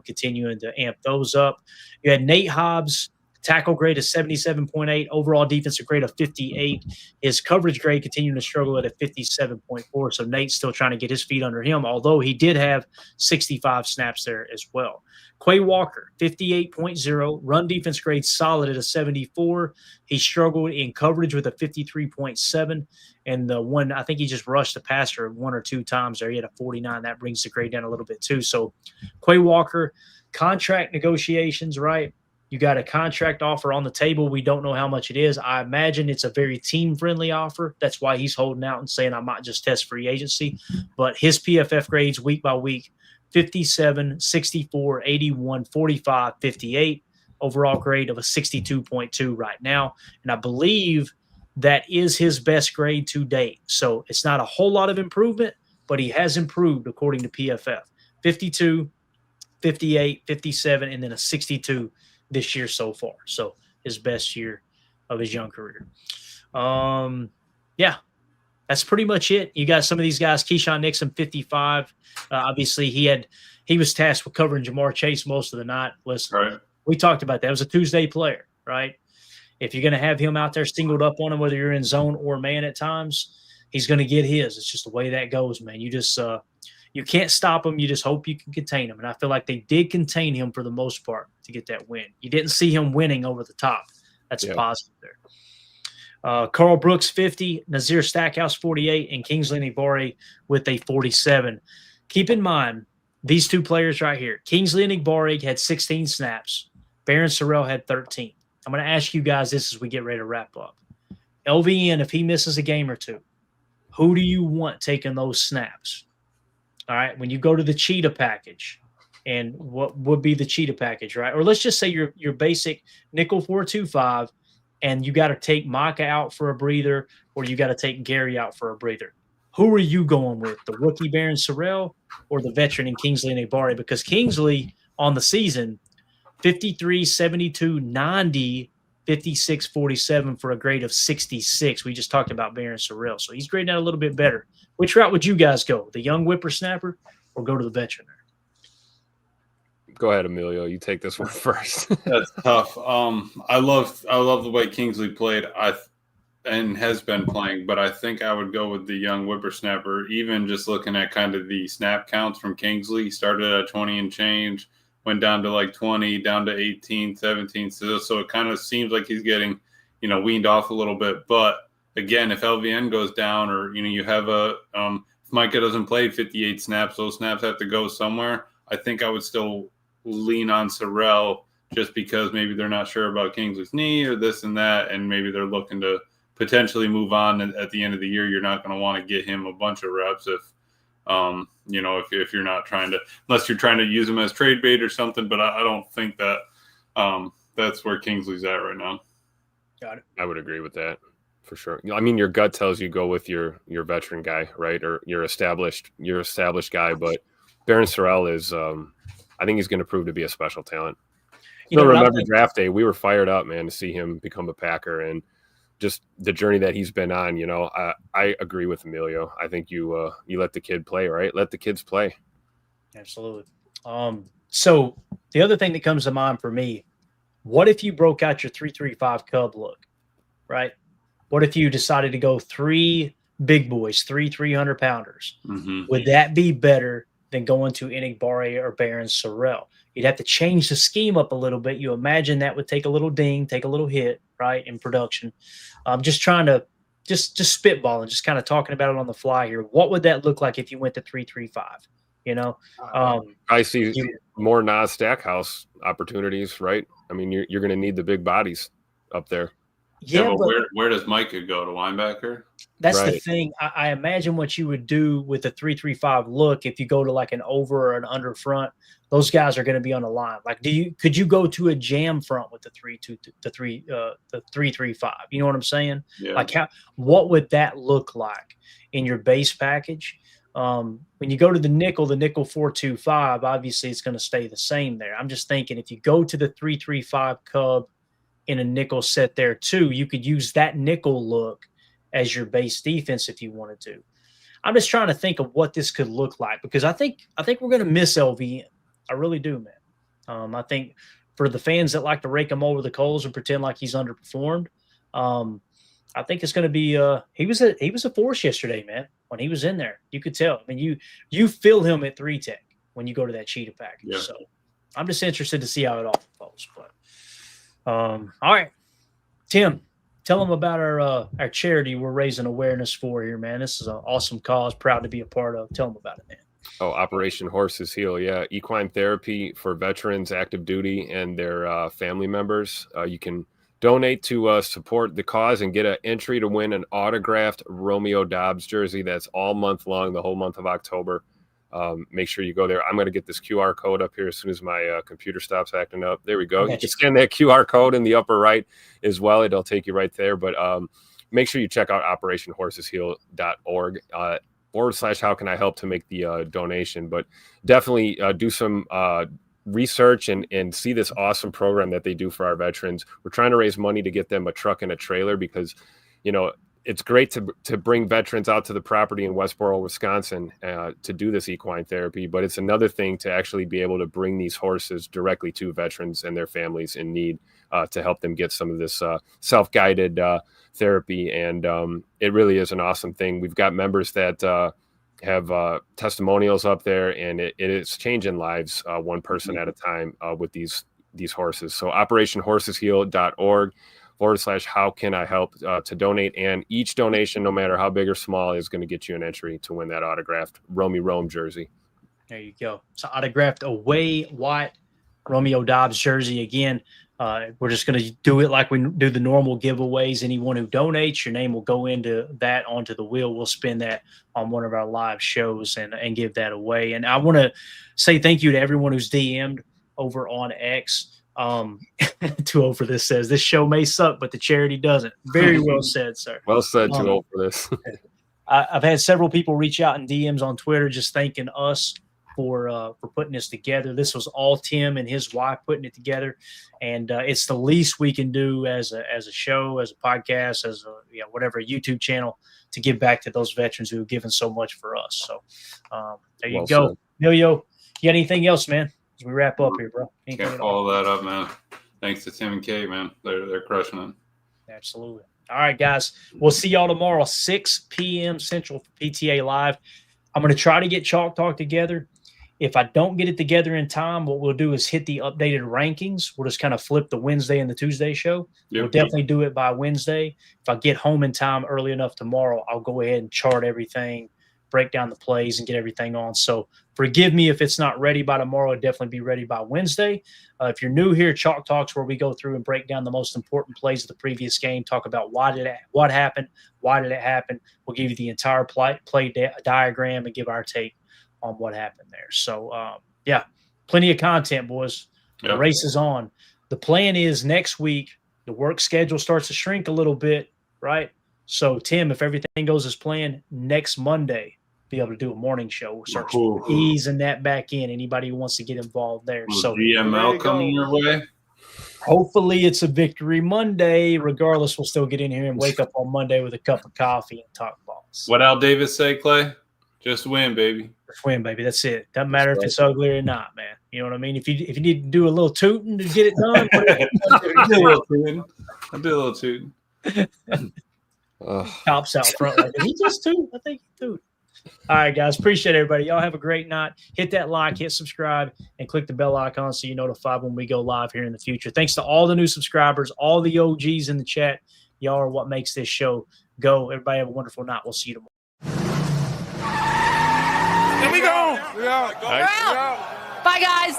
[SPEAKER 1] continuing to amp those up. You had Nate Hobbs, tackle grade of 77.8, overall defensive grade of 58. His coverage grade continuing to struggle at a 57.4. So Nate's still trying to get his feet under him, although he did have 65 snaps there as well. Quay Walker, 58.0, run defense grade solid at a 74. He struggled in coverage with a 53.7. And the one, I think he just rushed the passer 1 or 2 times there. He had a 49. That brings the grade down a little bit too. So Quay Walker, contract negotiations, right? You got a contract offer on the table. We don't know how much it is. I imagine it's a very team-friendly offer. That's why he's holding out and saying I might just test free agency. But his PFF grades week by week, 57, 64, 81, 45, 58. Overall grade of a 62.2 right now. And I believe that is his best grade to date. So it's not a whole lot of improvement, but he has improved according to PFF. 52, 58, 57, and then a 62 this year so far. So his best year of his young career. Yeah, that's pretty much it. You got some of these guys. Keyshawn Nixon, 55. Obviously, he was tasked with covering Jamar Chase most of the night. Listen,
[SPEAKER 6] Right.
[SPEAKER 1] we talked about that. It was a Tuesday player, right? If you're going to have him out there singled up on him, whether you're in zone or man at times, he's going to get his. It's just the way that goes, man. You just you can't stop him. You just hope you can contain him. And I feel like they did contain him for the most part to get that win. You didn't see him winning over the top. That's a positive there. Carl Brooks, 50, Nazir Stackhouse, 48, and Kingsley Enagbare with a 47. Keep in mind, these two players right here, Kingsley Enagbare had 16 snaps. Barron Sorrell had 13. I'm going to ask you guys this as we get ready to wrap up. LVN, if he misses a game or two, who do you want taking those snaps? All right, when you go to the cheetah package, and what would be the cheetah package, right? Or let's just say your basic nickel 4-2-5, and you got to take Micah out for a breather, or you got to take Gary out for a breather. Who are you going with, the rookie Barron Sorrell or the veteran in Kingsley Enagbare? Because Kingsley on the season, 53, 72, 90, 56, 47 for a grade of 66. We just talked about Barron Sorrell, so he's grading out a little bit better. Which route would you guys go, the young whippersnapper or go to the veteran?
[SPEAKER 2] Go ahead, Emilio. You take this one first.
[SPEAKER 6] That's tough. I love the way Kingsley played. And has been playing, but I think I would go with the young whippersnapper. Even just looking at kind of the snap counts from Kingsley, he started at 20 and change, went down to like 20, down to 18, 17. So it kind of seems like he's getting, weaned off a little bit. But again, if LVN goes down, or you have if Micah doesn't play 58 snaps, those snaps have to go somewhere. I think I would still lean on Sorrell just because maybe they're not sure about Kingsley's knee or this and that, and maybe they're looking to potentially move on at the end of the year. You're not going to want to get him a bunch of reps if you're not trying to, unless you're trying to use him as trade bait or something. But I don't think that that's where Kingsley's at right now.
[SPEAKER 1] Got it.
[SPEAKER 2] I would agree with that for sure. I mean, your gut tells you go with your veteran guy, right? Or your established guy. But Barron Sorrell is, I think he's going to prove to be a special talent. Remember draft day, we were fired up, man, to see him become a Packer, and just the journey that he's been on. I agree with Emilio. I think you let the kid play, right? Let the kids play.
[SPEAKER 1] Absolutely. So the other thing that comes to mind for me, what if you broke out your 3-3-5 Cub look, right? What if you decided to go 3 big boys, 3 300-pounders?
[SPEAKER 6] Mm-hmm.
[SPEAKER 1] Would that be better than going to Enagbare or Barron Sorrell? You'd have to change the scheme up a little bit. You imagine that would take a little ding, take a little hit, right, in production. I'm just trying to just spitballing, just kind of talking about it on the fly here. What would that look like if you went to 3-3-5?
[SPEAKER 2] I see more Nas Stackhouse opportunities, right? I mean, you're going to need the big bodies up there.
[SPEAKER 6] Yeah, but where does Micah go, to linebacker?
[SPEAKER 1] That's right. The thing. I imagine what you would do with the 3-3-5 look if you go to like an over or an under front. Those guys are going to be on the line. Like, could you go to a jam front with the 3-3-5? You know what I'm saying?
[SPEAKER 6] Yeah.
[SPEAKER 1] Like, what would that look like in your base package? When you go to the nickel 4-2-5, obviously it's going to stay the same there. I'm just thinking if you go to the 3-3-5 Cub in a nickel set there too, you could use that nickel look as your base defense if you wanted to. I'm just trying to think of what this could look like, because I think we're going to miss LVN. I really do, man. I think for the fans that like to rake him over the coals and pretend like he's underperformed, I think it's going to be he was a force yesterday, man. When he was in there, you could tell. I mean, you feel him at 3-tech when you go to that cheetah package.
[SPEAKER 6] Yeah.
[SPEAKER 1] So I'm just interested to see how it all falls. But all right, Tim, tell them about our charity we're raising awareness for here, man. This is an awesome cause. Proud to be a part of. Tell them about it, man.
[SPEAKER 2] Oh, Operation Horses Heal. Yeah. Equine therapy for veterans, active duty, and their family members. You can donate to support the cause and get an entry to win an autographed Romeo Dobbs jersey. That's all month long, the whole month of October. Make sure you go there. I'm going to get this QR code up here as soon as my computer stops acting up. There we go.
[SPEAKER 1] Okay.
[SPEAKER 2] You can scan that QR code in the upper right as well. It'll take you right there. But make sure you check out operationhorsesheal.org / how can I help to make the donation. But definitely do some research and see this awesome program that they do for our veterans. We're trying to raise money to get them a truck and a trailer because, you know, it's great to bring veterans out to the property in Westboro, Wisconsin, to do this equine therapy, but it's another thing to actually be able to bring these horses directly to veterans and their families in need to help them get some of this self-guided therapy. And it really is an awesome thing. We've got members that have testimonials up there, and it is changing lives one person at a time with these horses. So operationhorsesheal.org/how can I help to donate, and each donation, no matter how big or small, is going to get you an entry to win that autographed Romy Rome jersey.
[SPEAKER 1] There you go. So autographed away white Romeo Dobbs jersey. Again, we're just going to do it like we do the normal giveaways. Anyone who donates, your name will go onto the wheel. We'll spin that on one of our live shows and give that away. And I want to say thank you to everyone who's DM'd over on X. Too old for this says this show may suck, but the charity doesn't. Very well said, sir.
[SPEAKER 2] Well said. Too old for this.
[SPEAKER 1] I've had several people reach out in DMs on Twitter just thanking us for putting this together. This was all Tim and his wife putting it together, and it's the least we can do as a show, as a podcast, as a whatever YouTube channel, to give back to those veterans who have given so much for us. So there you go,
[SPEAKER 2] said.
[SPEAKER 1] Emilio. You got anything else, man? As we wrap up here, bro.
[SPEAKER 6] Can't follow that up, man. Thanks to Tim and Kate, man. They're crushing it.
[SPEAKER 1] Absolutely. All right, guys. We'll see y'all tomorrow, 6 p.m. Central for PTA Live. I'm going to try to get Chalk Talk together. If I don't get it together in time, what we'll do is hit the updated rankings. We'll just kind of flip the Wednesday and the Tuesday show.
[SPEAKER 6] Yep.
[SPEAKER 1] We'll definitely do it by Wednesday. If I get home in time early enough tomorrow, I'll go ahead and chart everything, break down the plays, and get everything on. So forgive me if it's not ready by tomorrow. It'll definitely be ready by Wednesday. If you're new here, Chalk Talks, where we go through and break down the most important plays of the previous game, talk about what happened, why did it happen. We'll give you the entire play diagram and give our take on what happened there. So, plenty of content, boys.
[SPEAKER 6] Yep.
[SPEAKER 1] The race is on. The plan is next week, the work schedule starts to shrink a little bit, right? So, Tim, if everything goes as planned, next Monday, be able to do a morning show. We'll start easing that back in. Anybody who wants to get involved there. So,
[SPEAKER 6] GML coming your way.
[SPEAKER 1] Hopefully it's a victory Monday. Regardless, we'll still get in here and wake up on Monday with a cup of coffee and talk balls.
[SPEAKER 6] What Al Davis say, Clay? Just win, baby.
[SPEAKER 1] Just win, baby. That's it. Doesn't matter if it's ugly or not, man. You know what I mean? If you need to do a little tooting to get it done,
[SPEAKER 6] I do a little tooting.
[SPEAKER 1] Cops out front. Like, did he just toot? I think he toot. All right, guys. Appreciate everybody. Y'all have a great night. Hit that like, hit subscribe, and click the bell icon so you're notified when we go live here in the future. Thanks to all the new subscribers, all the OGs in the chat. Y'all are what makes this show go. Everybody have a wonderful night. We'll see you tomorrow.
[SPEAKER 7] Here we go.
[SPEAKER 10] We're out. Bye, guys.